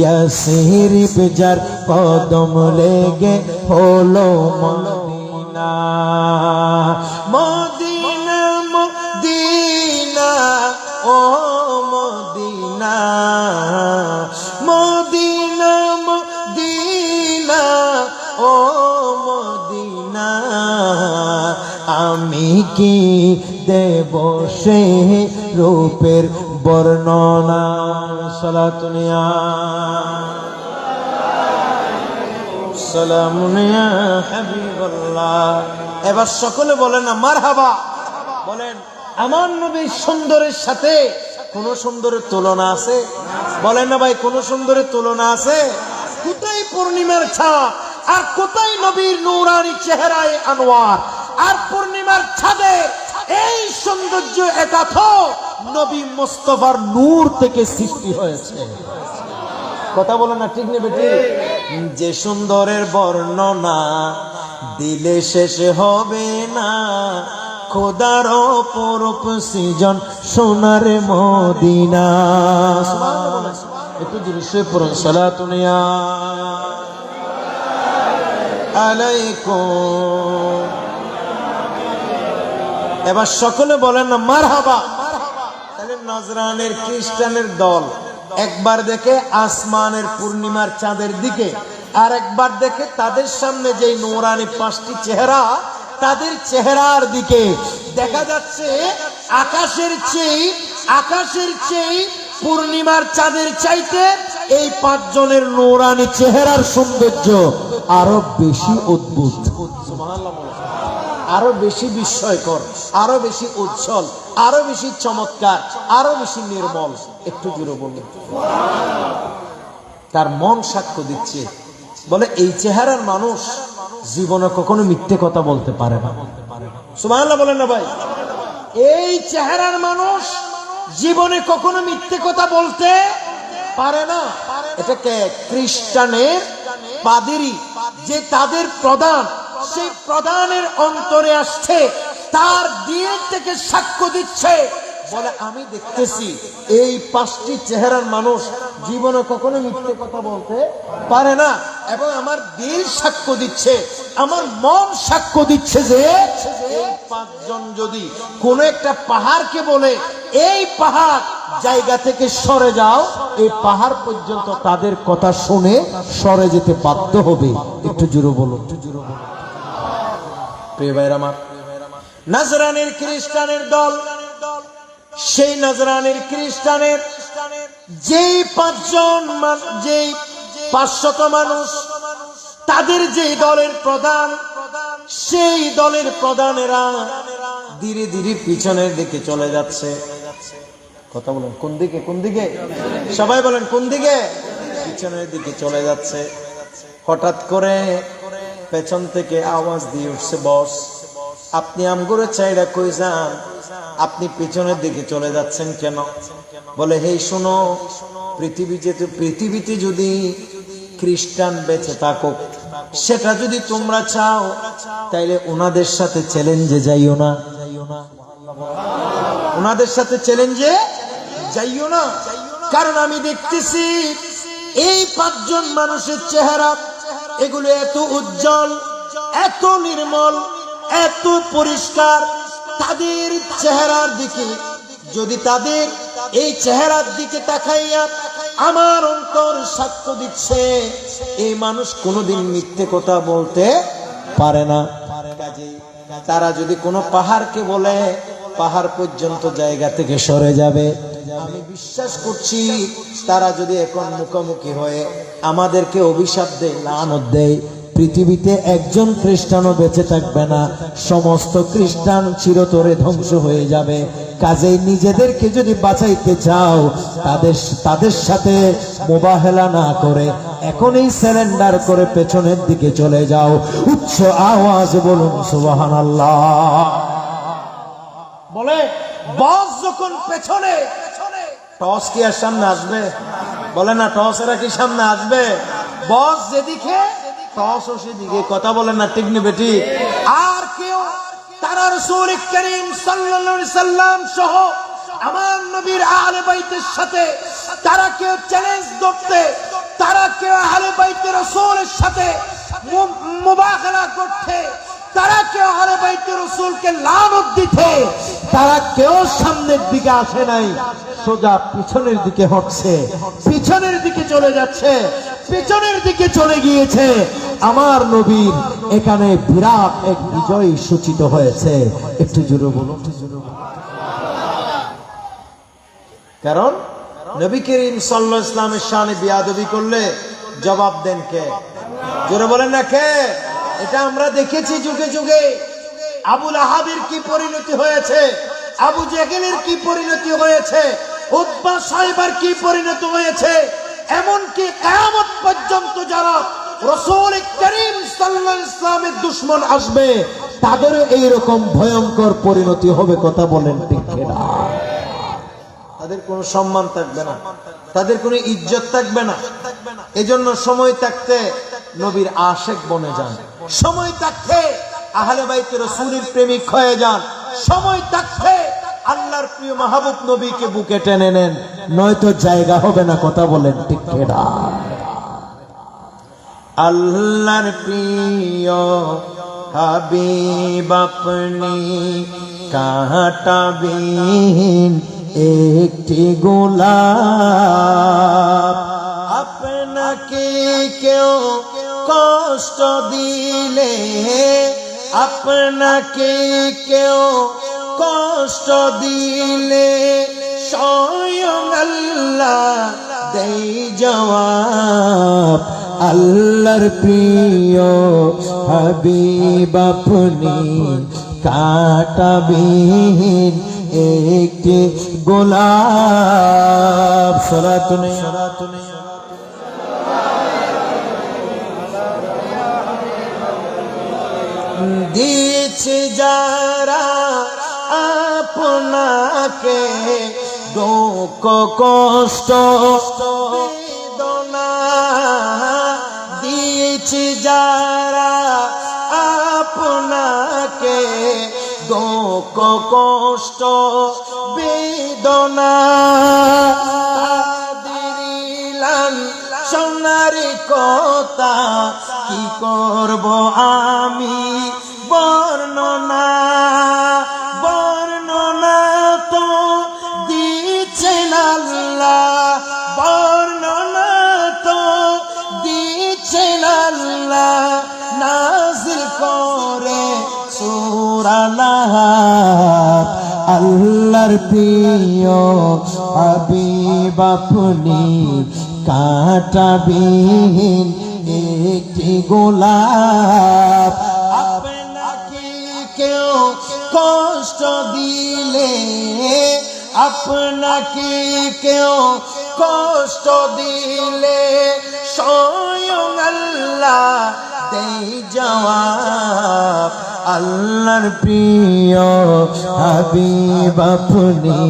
ইয়াসরিব যার কদম লেগে হলো Medina, Medina Medina oh Medina, Medina Medina oh Medina, আমি কি দেব সে রূপের বর্ণনা। সালাতুন ইয়া সালামুন ইয়া হাবিবাল্লাহ। এবার সকলে বলেন না মারহাবা, বলেন আমার নবীর সুন্দরের সাথে কোন সুন্দরের তুলনা আছে? বলেন না ভাই, কোন সুন্দরের তুলনা আছে? কোথায় পূর্ণিমার ছাপ, আর কোথায় নবীর নূরানি চেহারায় আনোয়ার, আর পূর্ণিমার ছাদে এই সৌন্দর্য একাথ নবী মুস্তাফার নূর থেকে সৃষ্টি হয়েছে। কথা বলে না, ঠিক নেবে ঠিক? যে সুন্দরের বর্ণনা দিলে শেষ হবে না, খোদার অপরূপ সৃজন সোনার মদিনা। একটু দৃশ্যে পড়ুন সালাতুন ইয়া আলাইকুম। এবার সকলে বলেন না মারহাবা। তাহলে নজরানের খ্রিস্টানের দল একবার দেখে আসমানের পূর্ণিমার চাঁদের দিকে, আর একবার দেখে তাদের সামনে যেই নূরানি পাঁচটি চেহারা, তাদের চেহারার দিকে দেখা যাচ্ছে আকাশের চেয়ে পূর্ণিমার চাঁদের চাইতে এই পাঁচজনের নূরানি চেহারার সৌন্দর্য আরো বেশি অদ্ভুত, আরো বেশি বিস্ময়কর, আরো বেশি উজ্জ্বল, আরো বেশি চমৎকার, আরো বেশি নির্মল। একটু জোরে বলুন। তার মন সাক্ষ্য দিচ্ছে, বলে এই চেহারার মানুষ জীবনে কখনো মিথ্যে কথা বলতে পারে না। সুবহানাল্লাহ বলেন না ভাই? এই চেহারার মানুষ জীবনে কখনো মিথ্যে কথা বলতে পারে না। এটাকে খ্রিস্টানের পাদ্রী যে তাদের প্রধান, সেই প্রধানের অন্তরে আসছে, তার দিল থেকে সাক্ষ্য দিচ্ছে, বলে আমি দেখতেছি এই পাঁচটি চেহারার মানুষ জীবনে কখনো মিথ্যে কথা বলতে পারে না। এবং আমার দিল সাক্ষ্য দিচ্ছে, আমার মন সাক্ষ্য দিচ্ছে যে এই পাঁচজন যদি কোন একটা পাহাড়কে বলে এই পাহাড় জায়গা থেকে সরে যাও, এই পাহাড় পর্যন্ত তাদের কথা শুনে সরে যেতে বাধ্য হবে। একটু জোরে বলো, একটু জোরে বলো। প্রিয় ভাইরা আমার, নজরানের খ্রিস্টানের দল, সেই নজরানের খ্রিস্টানের যেই পাঁচজন, যেই 500 মানুষ, তাদের যেই দলের প্রধান, সেই দলের প্রধানেরা ধীরে ধীরে পিছনের দিকে চলে যাচ্ছে। কথা বলেন, কোন দিকে? কোন দিকে? সবাই বলেন কোন দিকে? পিছনের দিকে চলে যাচ্ছে। হঠাৎ করে পেছন থেকে আওয়াজ দিয়ে উঠছে, বস আপনি আমগুলো চাইরা কই যান? আপনি পিছনের দিকে চলে যাচ্ছেন কেন? বলে হেই শোনো, পৃথিবীতে যদি খ্রিস্টান বেঁচে থাকুক, সেটা যদি তোমরা চাও, তাইলে ওনাদের সাথে চ্যালেঞ্জে যাইও না, ওনাদের সাথে চ্যালেঞ্জে যাইও না। কারণ আমি দেখতেছি এই পাঁচজন মানুষের চেহারা, এগুলো এত উজ্জ্বল, এত নির্মল, এত পরিষ্কার। তাদের চেহারার দিকে যদি, তাদের এই চেহারার দিকে তাকাইয়া আমার অন্তর সাক্ষ্য দিচ্ছে এই মানুষ কোনোদিন মিথ্যে কথা বলতে পারে না। তারা যদি কোনো পাহাড়কে বলে, পাহাড় পর্যন্ত জায়গা থেকে সরে যাবে। আমি বিশ্বাস করছি তারা যদি এখন মুখোমুখি হয়ে আমাদেরকে অভিশাপ দেয়, লানত দেয়, পৃথিবীতে একজন খ্রিস্টানও বেঁচে থাকবে না, সমস্ত খ্রিস্টান চিরতরে ধ্বংস হয়ে যাবে। কাজেই নিজেদেরকে যদি বাঁচাইতে চাও, তাদের সাথে মোবাহেলা না করে এখনই সারেন্ডার করে পেছনের দিকে চলে যাও। উচ্চ আওয়াজ বলুন সুবহানাল্লাহ। বলে বস যখন পেছনে, টস কি আর সামনে আসবে? বলে না, টসেরা কি সামনে আসবে? বস যেদিকে টস ও সেদিকে। কথা বলেন না, ঠিক নেবে ঠিক। আর কেউ তারা রাসূল করিম সাল্লাল্লাহু আলাইহি সাল্লাম সহ আমার নবীর আহলে বাইতের সাথে তারা কেউ চ্যালেঞ্জ করতে, তারা কেউ আহলে বাইতে রাসূলের সাথে মুবাহালা করতে, তারা কেউ আহলে বাইতে রাসূলকে লানত দিতে, তারা কেউ সামনের দিকে আসে নাই, সোজা পিছনের দিকে হটছে, পিছনের দিকে চলে যাচ্ছে, পিছনের দিকে চলে গিয়েছে। আমার নবীর এখানে বিরাট এক বিজয় সূচিত হয়েছে। একটু জোরে বলুন। কারণ নবী করিম সাল্লাল্লাহু আলাইহি ওয়াসাল্লামের শানে বিয়াদবি করলে জবাব দেন কে? জোরে বলেন না কে? এটা আমরা দেখেছি যুগে যুগে। আবু লাহাবের কি পরিণতি হয়েছে, আবু জেহেলের কি পরিণতি হয়েছে, উতবা সাইবার কি পরিণতি হয়েছে, এমনকি কিয়ামত পর্যন্ত যারা রাসূল করিম সাল্লাল্লাহু আলাইহি ওয়াসাল্লামের দুশমন আসবে তাদেরও এইরকম ভয়ঙ্কর পরিণতি হবে। কথা বলেন ঠিক কিনা? তাদের কোনো সম্মান থাকবে না, তাদের কোনো ইজ্জত থাকবে না। এজন্য সময় থাকতে নবীর আশেক বনে যান, সময় থাকতে আহলে বাইতে রাসূলের প্রেমিক হয়ে যান, সময় থাকতে আল্লাহর প্রিয় মাহবুব নবীকে বুকে টেনে নেন, নয়তো জায়গা হবে না। কথা বলেন ঠিক কিনা? আল্লাহর প্রিয় হাবিব আপনি কাঁটাবিহীন একটি গোলাপ, আপনাকে কেউ কষ্ট দিলে, আপনাকে কেউ কষ্ট দিলে স্বয়ং আল্লাহ দেই জবাব। আল্লাহর প্রিয় হাবিব আপনি কাঁটাবিহীন একটি গোলাপ। সরাতুনে দিয়েছে যারা আপনাকে দুঃখ কষ্ট বেদনা, দিয়েছে যারা আপনাকে দুঃখ কষ্ট বেদনা, দিলাম সোনার কথা কি করব আমি বর্ণনা, বর্ণনা তো দিচ্ছেন আল্লাহ, বর্ণনা তো দিচ্ছেন আল্লাহ নাযিল করে সূরা লাহাব। আল্লাহর প্রিয় হাবিব আপনি কাঁটাবিহীন একটি গোলাপ, আপনাকে কেউ কষ্ট দিলে, আপনাকে কেউ কষ্ট দিলে স্বয়ং আল্লাহ দেই জবাব। আল্লাহর প্রিয় হাবিব আপনি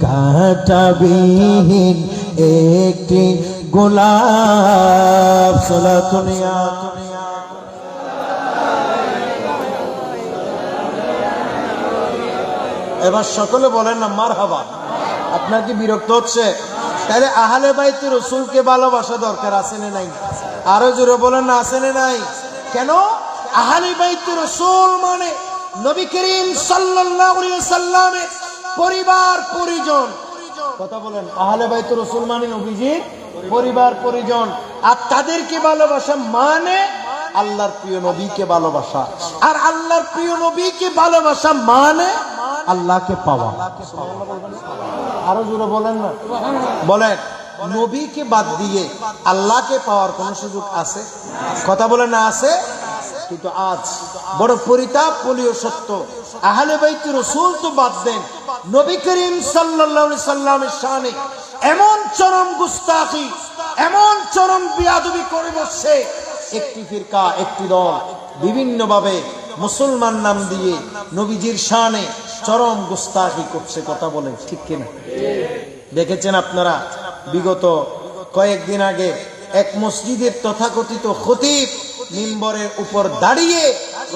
কাঁটাবিহীন একটি গোলাপ। সালাতুনিয়া এবার সকলে বলেন না মারহাবা। আপনার কি বিরক্ত হচ্ছে? তাহলে আহলে বাইত রাসূলকে ভালোবাসা দরকার আছে না নাই? আরো জোরে বলেন না, আছে না নাই? কেন? আহলে বাইত রাসূল মানে নবী করিম সাল্লাল্লাহু আলাইহি ওয়াসাল্লামের পরিবার পরিজন। কথা বলেন, আহলে বাইত রাসূল মানে নবীজির পরিবার পরিজন। আর তাদেরকে ভালোবাসা মানে আল্লাহর প্রিয় নবীকে ভালোবাসা। আর আল্লাহর প্রিয় নবীকে ভালোবাসা মানে আল্লাহকে পাওয়া। আরো জোরে বলেন না, বলেন নবীকে বাদ দিয়ে আল্লাহকে পাওয়ার কোন সুযোগ আছে? কথা বলেন না আছে? কিন্তু আজ বড় পরিতাপনীয় সত্য, আহলে বাইত রাসূল তো বাদ দেন, নবী করিম সাল্লাল্লাহু আলাইহি সাল্লামের শানে এমন চরম গুস্তাখি, এমন চরম বিয়াদবি করে বসছে একটি ফিরকা, একটি দল বিভিন্ন ভাবে মুসলমান নাম দিয়ে নবীজির শানে চরম গুস্তাখি করছে। কথা বলেন ঠিক কিনা? দেখেছেন আপনারা বিগত কয়েকদিন আগে এক মসজিদের তথাকথিত খতিব মিম্বরের উপর দাঁড়িয়ে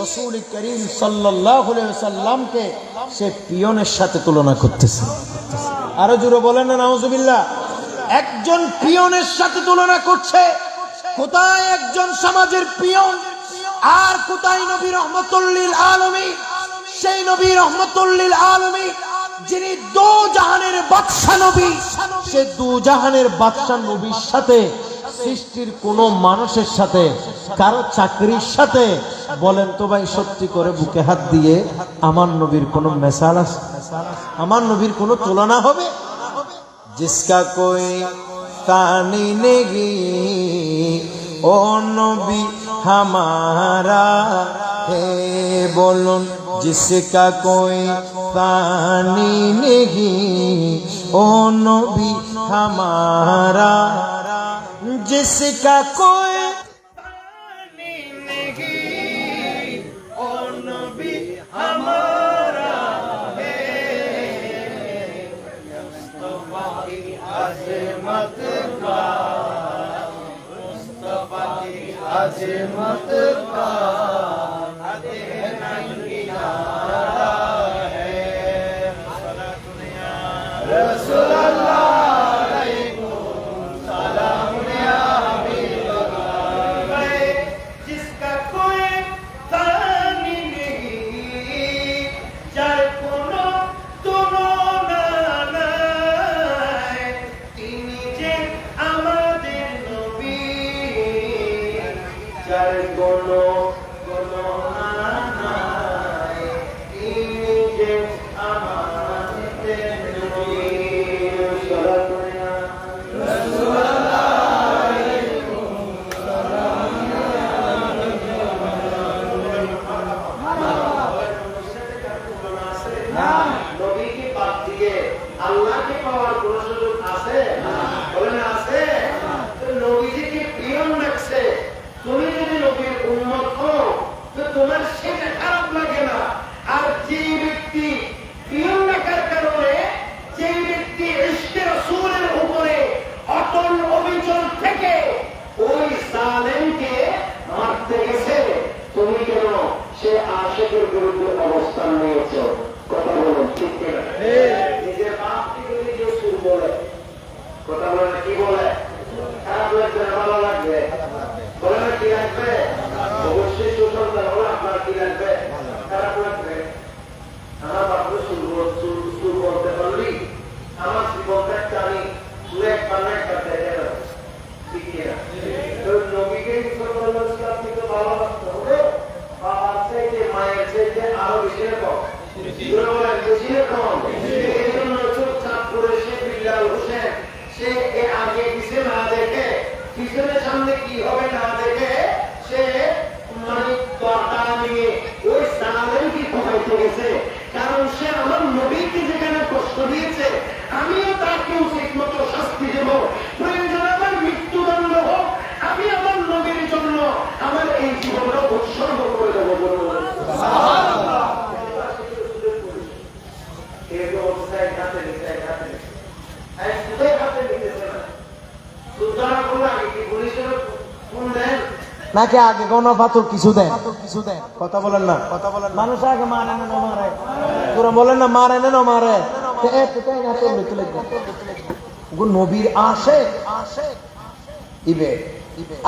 রাসূল করিম সাল্লাল্লাহু আলাইহি ওয়াসাল্লামকে সে পিয়নের সাথে তুলনা করতেছে। আরো জোরে বলেন না নাউজুবিল্লাহ। একজন পিয়নের সাথে তুলনা করছে। কোথায় একজন সমাজের পিয়ন আর কোথায় নবী রাহমাতুল লিল আলামিন? সেই নবী রাহমাতুল লিল আলামিন যিনি দু জাহানের বাদশা নবী, সে দু জাহানের বাদশা নবীর সাথে সৃষ্টির কোন মানুষের সাথে, কারো চাকরির সাথে, বলেন তো ভাই সত্যি করে বুকে হাত দিয়ে আমার নবীর কোন মেসাল আছে? আমার নবীর কোন তুলনা হবে? जिसका कोई तानी नहीं ओ नबी हमारा है, बोलूं जिसका कोई तानी नहीं ओ नबी हमारा, जिसका कोई तानी नहीं ओ नबी हमारा है, अज़मत का मुस्तफा की अज़मत का किनारा है। रसूल अल्लाह अलैकुम सलाम या हबीब अल्लाह, जिसका कोई तानी नहीं, जार कोनो तुलना নাই, তিনি যে আমাদের নবী, যার কোনো তুলনা নাই, তিনি যে আমাদের নবী। নবীকে বাদ দিয়ে আল্লাহকে পাওয়ার কোন সুযোগ আছে? বলেন আছে? নবীজিকে পিয়ন রাখছে। তুমি যদি নবীর উম্মত হও তো তোমার সেটা খারাপ লাগে না। আর যে ব্যক্তি পিয়ন রাখার কারণে, যে ব্যক্তি ইশকে রাসূলের উপরে অটল অবিচল থেকে ওই জালেমকে মারতে গেছে, তুমি কেন সে আশিকের বিরুদ্ধে অবস্থান নিয়েছো? কথা বলুন ঠিক কিনা? নিজের বাপ থেকে নিজে সুর বলে, কথা বলেন কি বলে? খারাপ লাগবে না ভালো লাগবে? বলে না কি লাগবে? অবশ্যই সুসন্তান হলে আপনার কি লাগবে? খারাপ লাগবে। আমার বাপু সুর বলতে পারলি আমার জীবনটা একটা আমি সুরে একবার না একবার দেখে দেবো, ঠিক কিনা? তো নবীকে আপনি তো ভালোবাসতে হবে, বাবার চাইতে মায়ের চাইতে আরো বেশি রকম সামনে কি হবে না দেখে সে মানে নিয়ে ওই সালামকে খোঁজাইতে গেছে। কারণ সে আমার নবীকে যেখানে কষ্ট দিয়েছে, আমিও তাকে উচিত মতো শাস্তি দেব। প্রয়োজন আমার মৃত্যুদণ্ড হোক, আমি আমার নবীর জন্য আমার এই জীবনটা উৎসর্গ করে দেবো। নাকি আগে গণা পাথর কিছু দেন? কথা বলেন না, কথা বলেন। মানুষ আগে মারে না মারে, তোরা বলেন না মারে না মারে। নবীর আসে ইবে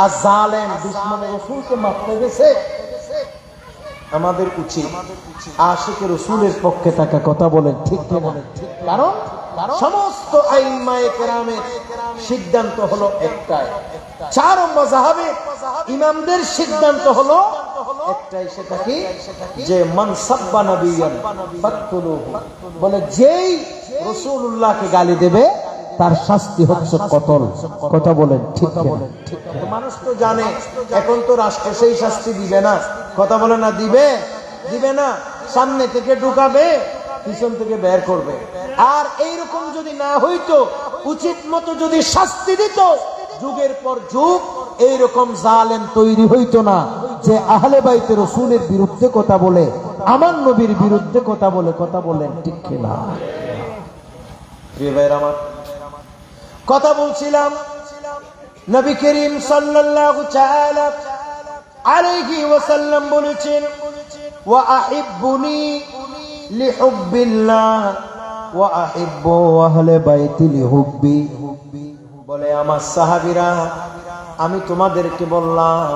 আর জালেম দুশমনে রাসূলকে মারতে গেছে। আমাদের উচিত আশিকে রাসূলের পক্ষে থাকা। কথা বলেন ঠিক কিনা? কারণ সমস্ত আইম্মায়ে কেরামের সিদ্ধান্ত হলো একটাই, চার মাযহাবে ইমামদের সিদ্ধান্ত হলো একটাই, সেটা কি যে মান সাব্বা নবিয়ান ফাকতুলুহু, বলে যেই রাসূলুল্লাহকে গালি দেবে তার শাস্তি হচ্ছে কতল। কথা বলেন ঠিক কিনা? তো মানুষ তো জানে, এখন তো রাষ্ট্র সেই শাস্তি দিবে না। কথা বলে না, দিবে দিবে না, সামনে থেকে ঢুকাবে, পিছন থেকে বের করবে। আর এইরকম যদি না হইতো, উচিত মতো যদি শাস্তি দিত, যুগের পর যুগ এইরকম জালেম তৈরি হইতো না যে আহলে বাইতে রাসূলের বিরুদ্ধে কথা বলে, আমার নবীর বিরুদ্ধে কথা বলে। কথা বলেন ঠিক কিনা? প্রিয় ভাইরা আমার, কথা বলছিলাম নবী করিম সাল্লাল্লাহু তাআলা আলাইহি ওয়াসাল্লাম বলেছেন, ওয়া আহিব্বুনি লিহুব্বিল্লাহ ওয়া আহিব্বু আহলে বাইতি লিহুব্বি। বলে আমার সাহাবীরা, আমি তোমাদেরকে বললাম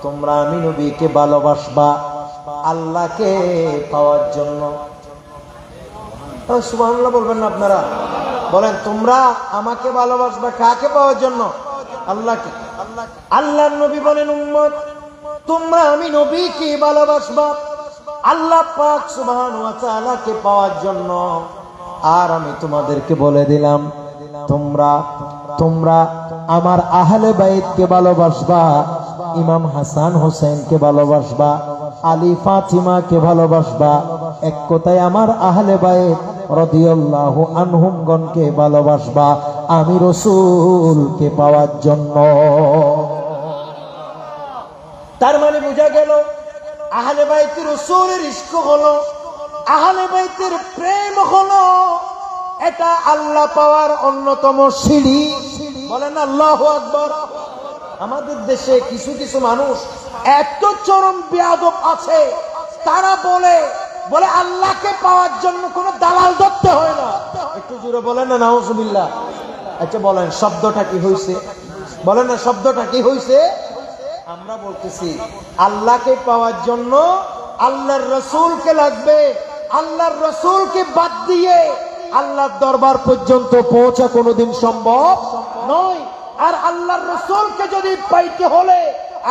তোমরা আমি নবীকে ভালোবাসবা আল্লাহকে পাওয়ার জন্য। সুবহানাল্লাহ বলবেন না আপনারা? বলেন, তোমরা আমাকে ভালোবাসবা কাকে পাওয়ার জন্য? আল্লাহকে। আল্লাহর নবী বলেন, উম্মত তোমরা আমি নবীকে ভালোবাসবা আল্লাহ পাক সুবহানাহু ওয়া তাআলাকে পাওয়ার জন্য। আর আমি তোমাদেরকে বলে দিলাম, তোমরা আমার আহলে বাইতকে ভালোবাসবা, ইমাম হাসান হোসেনকে ভালোবাসবা, আলী ফাতিমাকে ভালোবাসবা। এক কথায় আমার আহলে বাইত রাদিয়াল্লাহু আনহুমগণকে ভালোবাসবা আমি রাসূলকে পাওয়ার জন্য। তার মানে বোঝা গেল আহলে বাইতের রাসূলের ইশক হলো, আহলে বাইতের প্রেম হলো, এটা আল্লাহ পাওয়ার অন্যতম সিঁড়ি। বলেন আল্লাহু আকবার। আমাদের দেশে কিছু কিছু মানুষ এত চরম বেয়াদব আছে, তারা বলে আল্লাহকে পাওয়ার জন্য কোন দালাল ধরতে হয় না। একটু জোরে বলেন না নাউজুবিল্লাহ। আচ্ছা বলেন, শব্দটা কি হইছে? বলেন না, শব্দটা কি হইছে? আমরা বলতেছি আল্লাহকে পাওয়ার জন্য আল্লাহর রাসূলকে লাগবে। আল্লাহর রাসূলকে বাদ দিয়ে আল্লাহর দরবার পর্যন্ত পৌঁছা কোনোদিন সম্ভব নয়। আর আল্লাহর রাসূলকে যদি পাইতে হলে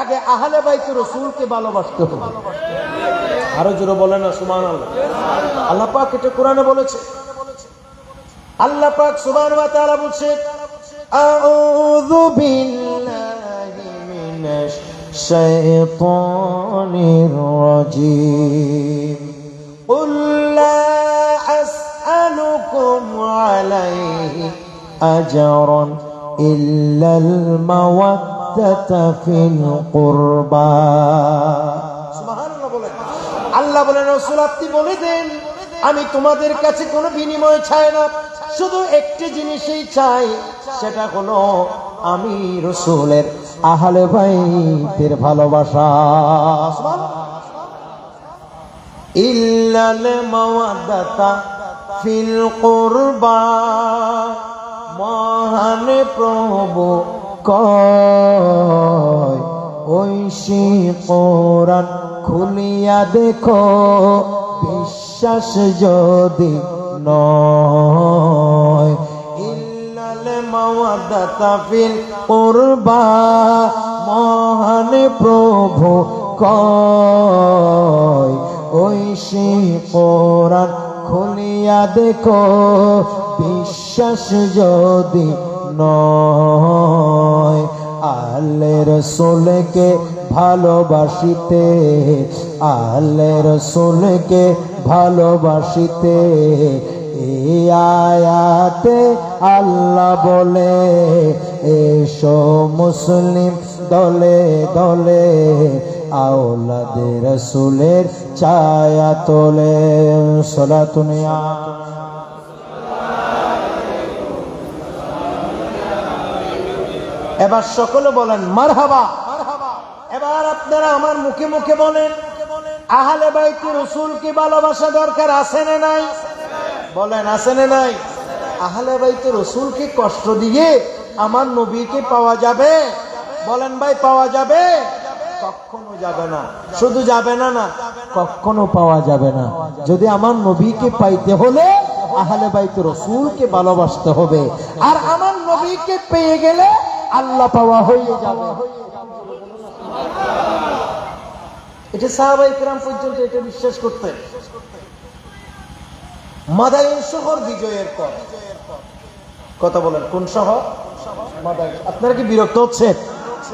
আগে আহলে বাইতের রাসূলকে ভালোবাসতে হবে। আরো জোরে বলেন না সুবহানাল্লাহ। আল্লাহ পাক এটা কোরআনে বলেছে। আল্লাহ পাক সুবহানাহু ওয়া তাআলা বলছে, আউযু বিল্লাহি মিনাশ শাইতানির রাজীম। কুল লা আসআলুকুম আলাইহি আজরান ইল্লাল মাওয়াদ্দাতা ফিল কুরবা। সুবহানাল্লাহ বলেন। আল্লাহ বলেন, রাসূল আপনি বলে দেন, আমি তোমাদের কাছে কোনো বিনিময় চাই না, শুধু একটি জিনিসই চাই, সেটা হলো আমি রাসূলের আহলে বাইতের ভালোবাসা। ইল্লাল মাওয়াদ্দাতা ফিল কুরবা। মহান প্রভু কয়, ঐশী কোরআন খুলিয়া দেখো, বিশ্বাস যদি নয়। ইল্লাল মাওয়াদ্দাতা ফিল কুরবা। মহান প্রভু কয়, ঐশী কোরআন খুলিয়া দেখো, বিশ্বাস যদি নয়। আল্লাহ রাসূলকে ভালোবাসিতে, আল্লাহ রাসূলকে ভালোবাসিতে এই আয়াতে আল্লাহ বলে, এসো মুসলিম দলে দলে, আওলাদে রাসূলের ছায়া তোলে। সালাতুন ইয়া। এবার সকলে বলেন মারহাবা। এবার আপনারা আমার মুখে মুখে বলেন, আহলে বাইত রাসূলকে ভালোবাসা দরকার আছে না নাই? বলেন আছে না নাই? আহলে বাইত রাসূলকে কষ্ট দিয়ে আমার নবীকে পাওয়া যাবে? বলেন ভাই, পাওয়া যাবে? কখনো যাবে না। শুধু যাবে না, না কখনো পাওয়া যাবে না। যদি আমার নবীকে পাইতে হলে আহলে বাইত রাসূলকে ভালোবাসতে হবে। আর আমার নবীকে পেয়ে গেলে আল্লাহ পাওয়া হয়ে যাবে। এটা সাহাবায়ে কেরাম পর্যন্ত এটা বিশ্বাস করতেন। মাদায়েন শহর বিজয়ের পর, কথা বলেন কোন শহর? মাদায়েন। আপনারা কি বিরক্ত হচ্ছেন?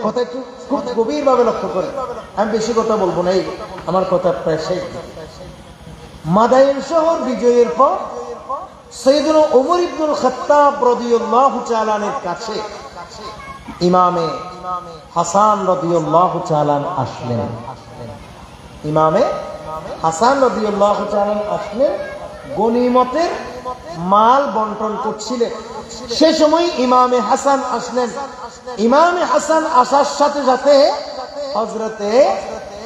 কথা একটু খুব গভীর ভাবে লক্ষ্য করেন, আমি বেশি কথা বলবো না, এই আমার কথা প্রায় শেষ। মাদায়েন শহর বিজয়ের পর সাইয়েদনা ওমর ইবনুল খাত্তাব রাদিয়াল্লাহু তাআলা আনহুর কাছে ইমামে হাসান রাদিয়াল্লাহু তাআলা আসলেন। ইমামে হাসান রাদিয়াল্লাহু তাআলা আসলেন, গনিমতের মাল বন্টন করছিলেন। সে সময় ইমামে হাসান আসলেন। ইমামে হাসান আসার সাথে সাথে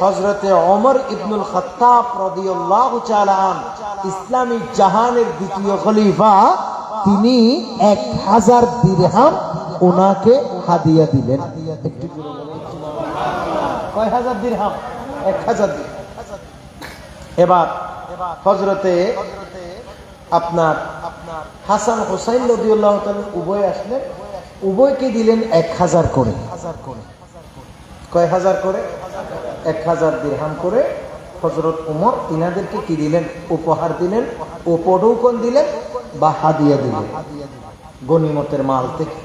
হযরতে ওমর ইবনুল খাত্তাব রাদিয়াল্লাহু তাআলা ইসলামী জাহানের দ্বিতীয় খলিফা, তিনি 1000 দিরহাম ওনাকে হাদিয়া দিলেন। একটু জোরে বলুন সুবহানাল্লাহ। কয় হাজার দিরহাম? 1000 দিরহাম। এবার হযরতে আপনার হাসান হুসাইন রাদিয়াল্লাহু তাআলা উভয় আসলেন, উভয়কে দিলেন 1000 করে। কয় হাজার করে? 1000 দিরহাম করে হযরত ওমর ইনাদেরকে কি দিলেন? উপহার দিলেন, উপঢৌকন দিলেন বা হাদিয়া দিলেন গনিমতের মাল থেকে।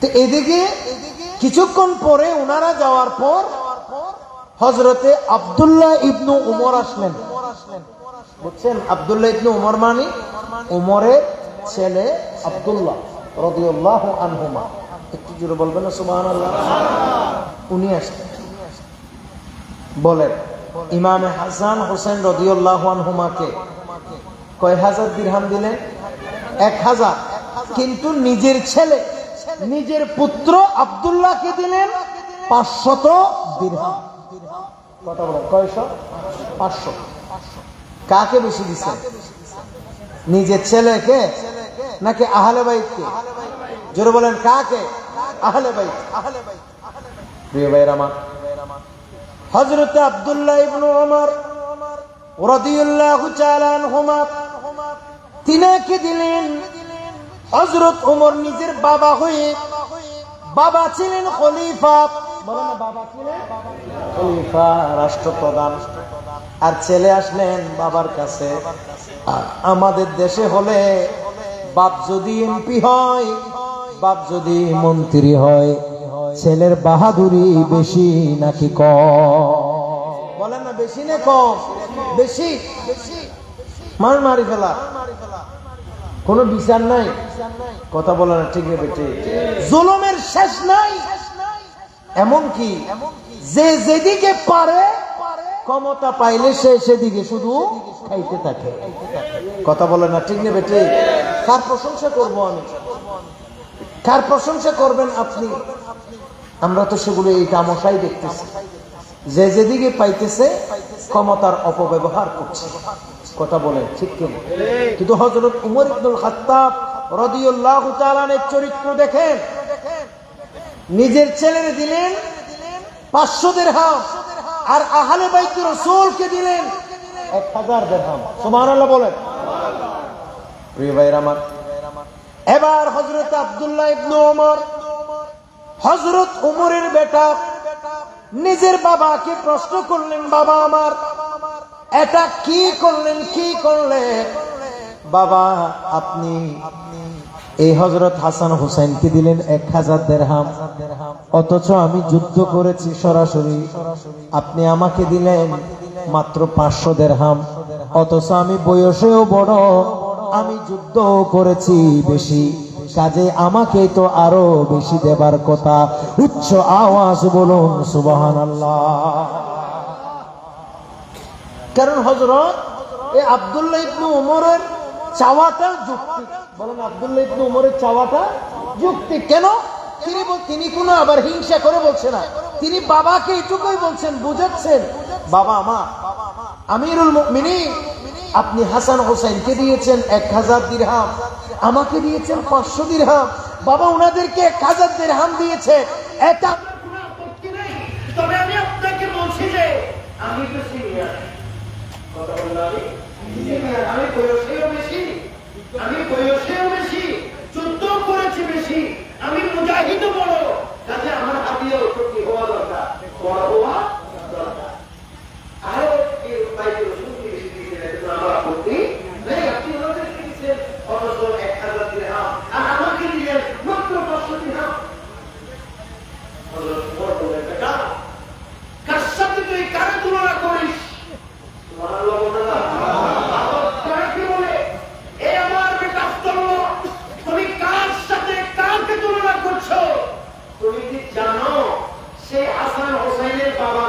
তো এদিকে কিছুক্ষণ পরে ওনারা যাওয়ার পর হযরতে আব্দুল্লাহ ইবনু উমর আসলেন। বুঝছেন? আব্দুল্লাহ ইবনু উমর মানে উমরের ছেলে আব্দুল্লাহ রাদিয়াল্লাহু আনহুমা। একটু জোরে বলবেন না সুবহানাল্লাহ। উনি আসলেন, বলেন ইমামে হাসান হোসেন রাদিয়াল্লাহু আনহুমাকে কয় হাজার দিরহাম দিলেন? 1000। কিন্তু নিজের ছেলে, নিজের পুত্র আব্দুল্লাহকে দিলেন 500 দিরহাম। কথা বলেন কয়শো? 500। কাকে বেশি দিচ্ছেন? নিজের ছেলেকে নাকি আহলে বাইতকে? জোরে বলেন কাকে? আহলে বাইত। প্রিয় ভাইরা আমার, হযরত আব্দুল্লাহ ইবনে ওমর রাদিয়াল্লাহু তাআলা আনহুমা তিনাকে দিলেন। হযরত ওমর নিজের বাবা হয়ে, বাবা ছিলেন খলিফা, বলেন না বাবা ছিলেন খলিফা, রাষ্ট্রপ্রধান, আর ছেলে আসলেন বাবার কাছে। আমাদের দেশে হলে বাপ যদি এমপি হয়, বাপ যদি মন্ত্রী হয়, ছেলের বাহাদুরি বেশি নাকি কম? বলেন না বেশি না কম? বেশি। মারি ফেলা, কোনো বিচার নাই। কথা বলে না ঠিক না বেটে? জুলুমের শেষ নাই। এমন কি যে যেদিকে পারে ক্ষমতা পাইলে সে সেদিকে শুধু খাইতে থাকে। কথা বলে না ঠিক না বেটে? কার প্রশংসা করবো আমি? কার প্রশংসা করবেন আপনি? আমরা তো সেগুলো এই তামাশাই দেখতেছি, যে যেদিকে পাইতেছে ক্ষমতার অপব্যবহার করছে। কথা বলেন ঠিক কিনা? কিন্তু হযরত উমর ইবনুল খাত্তাব রাদিয়াল্লাহু তাআলা এর চরিত্র দেখেন। নিজের ছেলের দিলেন 500 দিরহাম, আর আহলে বাইত রাসূলকে দিলেন 1000 দিরহাম। সুবহানাল্লাহ বলেন। প্রিয় ভাইরা আমার, এবার হযরত আব্দুল্লাহ ইবনে ওমর, হযরত উমরের বেটা, নিজের বাবাকে প্রশ্ন করলেন, বাবা আমার এটা কি করলেন? কি করলেন বাবা আপনি? এই হযরত হাসান হুসাইনকে দিলেন 1000 দিরহাম, অথচ আমি যুদ্ধ করেছি সরাসরি। আপনি আমাকে দিলেন মাত্র 500 দিরহাম, অথচ আমি বয়সেও বড়, আমি যুদ্ধ করেছি বেশি, কাজে আমাকে তো আরো বেশি দেবার কথা। উচ্চ আওয়াজ বলুন সুবহানাল্লাহ। কারণ হযরত এই আব্দুল্লাহ ইবনে ওমরের চাওয়াটা যৌক্তিক। বলেন আব্দুল্লাহ ইবনে ওমরের চাওয়াটা যৌক্তিক। কেন? তিনি কোনো আবার হিংসা করে বলছে না, তিনি বাবাকে এটুকুই বলছেন, বুঝাচ্ছেন, বাবা আমার আমিরুল মুমিনিন, আপনি হাসান হোসেনকে দিয়েছেন 1000 দিরহাম, আমাকে দিয়েছেন 500 দিরহাম। বাবা উনাদেরকে 1000 দিরহাম দিয়েছে, এটা তবে আমি আপনাকে বলছি যে আমি তো সিনিয়র। কথা বললাম আমি বয়সেও বেশি, আমি বয়সেও বেশি, যুদ্ধ করেছি বেশি, আমি মুজাহিদও বড়, কাজে আমার হাতিয়াও শক্তি হওয়া দরকার, বড় হওয়া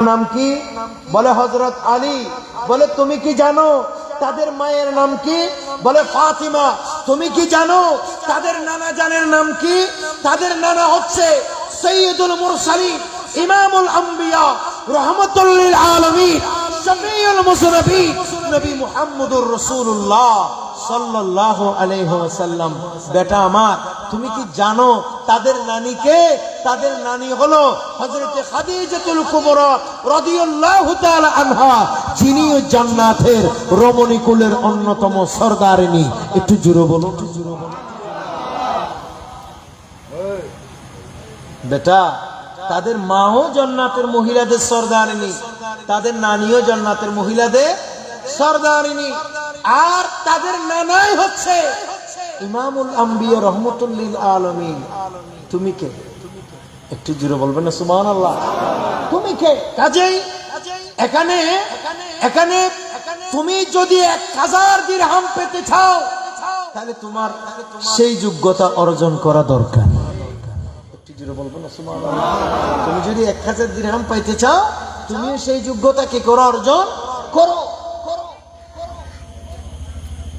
নাম কি? বলে হযরত আলী। বলে তুমি কি জানো তাদের মায়ের নাম কি? বলে ফাতিমা। তুমি কি জানো তাদের নানা জানের নাম কি? তাদের নানা হচ্ছে সাইয়্যিদুল মুরসালিন, ইমামুল আম্বিয়া, রাহমাতুল লিল আলামিন, শফিউল মুযনিবিন, নবী মুহাম্মদুর রাসূলুল্লাহ সাল্লাল্লাহু আলাইহি ওয়াসাল্লাম। বেটা আমার, তুমি কি জানো তাদের নানি কে? তাদের নানি হলো হযরতে খাদিজাতুল কুবরা রাদিয়াল্লাহু তাআলা আনহা, যিনি জান্নাতের রমণী কুলের অন্যতম সরদারিনী। একটু জোরে বলো। বেটা, তাদের মাও জান্নাতের মহিলাদের সরদারিনী, তাদের নানিও জান্নাতের মহিলাদের সরদারিনী, আর তাদের নানাই হচ্ছে ইমামুল আম্বিয়া রাহমাতুল লিল আলামিন। তুমি কে? একটু জোরে বলবেন না সুবহানাল্লাহ। তুমি কে? কাজেই এখানে তুমি যদি 1000 দিরহাম পেতে চাও, তাহলে তোমার সেই যোগ্যতা অর্জন করা দরকার। একটু জোরে বলবেন না সুবহানাল্লাহ। তুমি যদি 1000 দিরহাম পাইতে চাও, তুমি সেই যোগ্যতা কি করো? অর্জন করো।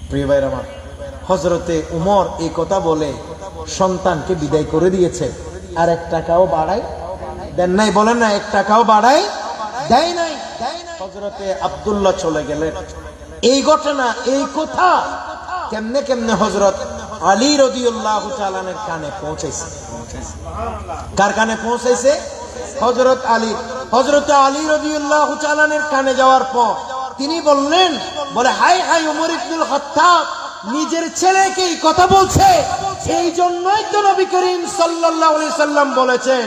প্রিয় ভাইরা আমার, হযরতে উমর এই কথা বলে সন্তানকে বিদায় করে দিয়েছে, আর 1 টাকাও বাড়াই দেন নাই। বলেন না, 1 টাকাও বাড়াই দেয় নাই। হযরতে আব্দুল্লাহ চলে গেলেন। এই ঘটনা, এই কথা কেমনে কেমনে হযরত আলী রাদিয়াল্লাহু তাআলা এর কানে পৌঁছেছে। কার কানে পৌঁছেছে? হযরত আলী রাদিয়াল্লাহু তাআলা এর কানে যাওয়ার পর তিনি বললেন, বলে হাই হাই ওমর ইবনুল খাত্তাব নিজের ছেলেকে এই কথা বলছে। এই জন্যই তো নবী করিম সাল্লাল্লাহু আলাইহি সাল্লাম বলেছেন,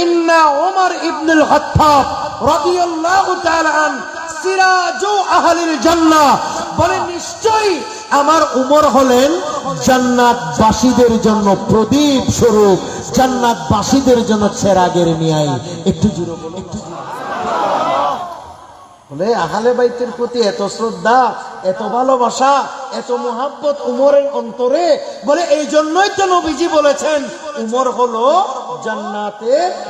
ইন্না ওমর ইবনুল খাত্তাব রাদিয়াল্লাহু তাআলা আন সিরাজু আহলিল জান্নাহ। বলে নিশ্চয়ই আমার উমর হলেন জান্নাতবাসীদের জন্য প্রদীপ স্বরূপ, জান্নাতবাসীদের জন্য চেরাগের নিয়াই। একটু জোরে বলো। বলে আহলে বাইতের প্রতি এত শ্রদ্ধা, এত ভালোবাসা, এত মুহাব্বত উমরের অন্তরে। বলে এই জন্যই তো নবীজি বলেছেন উমর হলো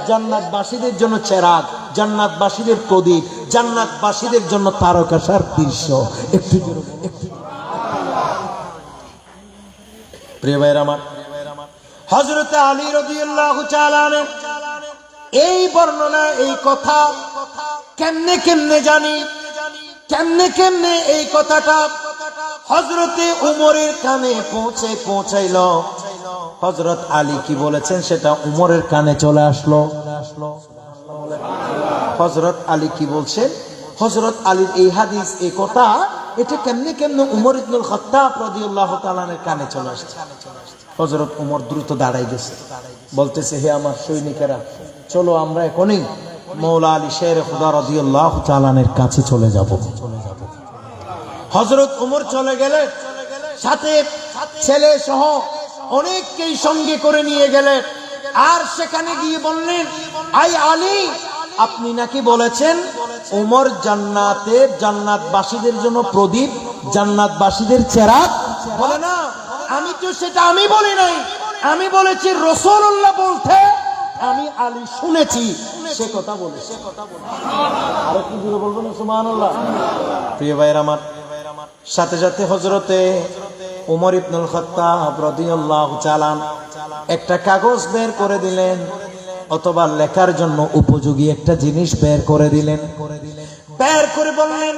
জান্নাতবাসীদের জন্য চেরাগ, জান্নাতবাসীদের প্রদীপ, জান্নাতবাসীদের জন্য তারকাসার দৃশ্য। একটু প্রিয় ভাইরা আমার, হযরত আলী রাদিয়াল্লাহু তাআলা আনহু এই বর্ণনা, এই কথা কেমনে কেমনে জানি, কেমনে কেমনে এই কথাটা হযরতে উমরের কানে পৌঁছাইল। হযরত আলী কি বলেছেন সেটা উমরের কানে চলে আসলো। হযরত আলী কি বলছেন? হযরত আলীর এই হাদিস, এই কথা, এটা কেমনে কেমনে উমর ইবনুল খাত্তাব রাদিয়াল্লাহু তাআলা এর কানে চলে আসছে। হযরত উমর দ্রুত দাঁড়াই গেছে, বলতেছে, হে আমার সৈনিকেরা, চলো আমরা এখনই মৌলা আলী শের খুদা রাদিয়াল্লাহু তাআলা এর কাছে চলে যাব। হযরত উমর চলে গেলেন, সাথে ছেলে সহ অনেককেই সঙ্গে করে নিয়ে গেলেন। আর সেখানে গিয়ে বললেন, আই আলী, আপনি নাকি বলেছেন উমর জান্নাতবাসীদের জন্য প্রদীপ, জান্নাতবাসীদের চেরাগ। বলে না, আমি তো সেটা আমি বলি নাই, আমি বলেছি রাসূলুল্লাহ বলতে আমি আলী শুনেছি, সে কথা বলেছে। আর একটু জোরে বলবেন সুবহানাল্লাহ। প্রিয় ভাইরা আমার, সাথে সাথে হযরতে উমর ইবনুল খাত্তাব রাদিয়াল্লাহু তাআলা একটা কাগজ বের করে দিলেন, অথবা লেখার জন্য উপযোগী একটা জিনিস বের করে দিলেন। বের করে বললেন,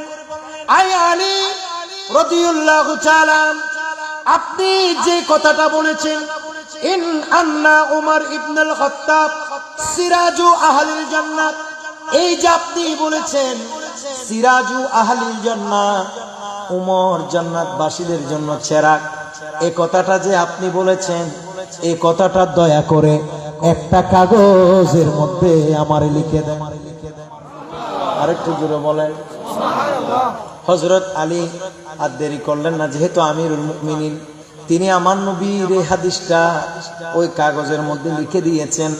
আই আলী রাদিয়াল্লাহু তাআলা, আপনি যে কথাটা বলেছেন, ইন আন্না উমর ইবনুল খাত্তাব সিরাজু আহলিল জান্নাত, এই যে আপনি বলেছেন সিরাজু আহলিল জান্নাত, উমর জান্নাতবাসীদের জন্য চেরাগ, এই কথাটা যে আপনি বলেছেন, এই কথাটা দয়া করে একটা কাগজের মধ্যে আমারে লিখে দেন। আরেকটু জোরে বলেন সুবহানাল্লাহ। হযরত আলী আর দেরি করলেন না, যেহেতু আমিরুল মুমিনিন, তিনি আমার নবীর এই হাদিসটা ওই কাগজের মধ্যে লিখে দিয়েছেন।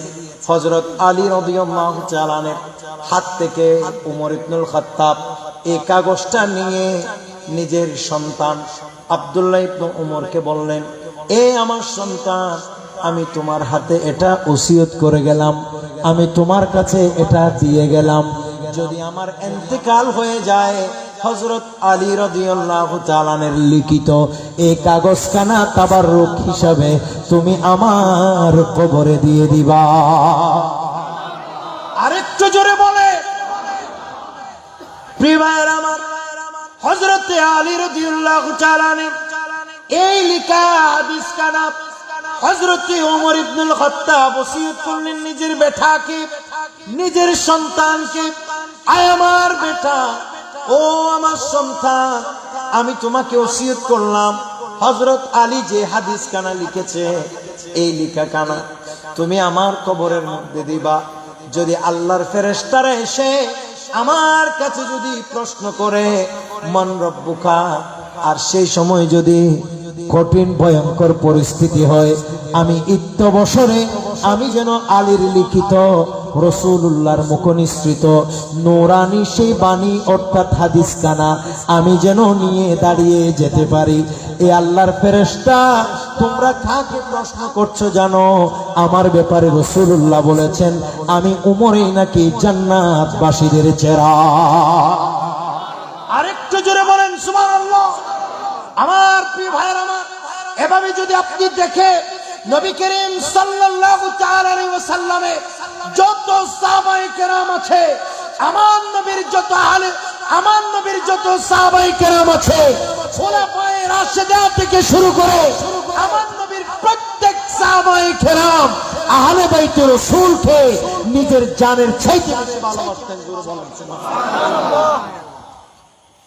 হযরত আলী রাদিয়াল্লাহু তাআলা হাত থেকে উমর ইবনুল খাত্তাব এই কাগজটা নিয়ে নিজের সন্তান আব্দুল্লাহ ইবনে উমরকে বললেন, এ আমার সন্তান, আমি তোমার হাতে এটা ওসিয়ত করে গেলাম, আমি তোমার কাছে এটা দিয়ে গেলাম, যদি আমার ইন্তেকাল হয়ে যায়, হযরত আলী রাদিয়াল্লাহু তাআলার লিখিত এই কাগজখানা তাবাররুক হিসাবে তুমি আমার কবরে দিয়ে দিবা। আরেকটু জোরে বলে প্রিয় ভাইয়েরা আমার, হযরত আলী রাদিয়াল্লাহু তাআলা এই লিখা হাদিসখানা হযরত ওমর ইবনুল খাত্তাব ওসিয়ত করলেন নিজের বেটাকে, নিজের সন্তানকে, আয় আমার বেটা, ও আমার সন্তান, আমি তোমাকে ওসিয়ত করলাম হযরত আলী যে হাদিসখানা লিখেছে এই লেখাখানা তুমি আমার কবরের মধ্যে দিবা। যদি আল্লাহর ফেরেশতারা এসে আমার কাছে যদি প্রশ্ন করে মান রব্বুকা, আর সেই সময় যদি কঠিন ভয়ঙ্কর পরিস্থিতি হয়, আমি ইত্যবসরে আমি যেন আলীর লিখিত রাসূলুল্লাহর মুখ নিঃসৃত নূরানি সেই বাণী অর্থাৎ হাদিসখানা আমি যেন নিয়ে দাঁড়িয়ে যেতে পারি। এই আল্লাহর ফেরেশতা তোমরা কাকে প্রশ্ন করছো জানো? আমার ব্যাপারে রাসূলুল্লাহ বলেছেন আমি উমরই নাকি জান্নাতবাসীদের চেহারা। আরেকটু জোরে বলেন সুবহানাল্লাহ। আমার প্রিয় ভাইরা আমার, এভাবে যদি আপনি দেখে নবী করিম সাল্লাল্লাহু তাআলা আলাইহি ওয়াসাল্লামে যত সাহাবায়ে কেরাম আছে, আমার নবীর যত আহলে, আমার নবীর যত সাহাবায়ে কেরাম আছে, খোলাফায়ে রাশিদা থেকে শুরু করে আমার নবীর প্রত্যেক সাহাবায়ে কেরাম আহলে বাইতে রাসূলকে নিজের জানের চাইতে বেশি ভালোবাসতেন। জোরে বলেন সুবহানাল্লাহ।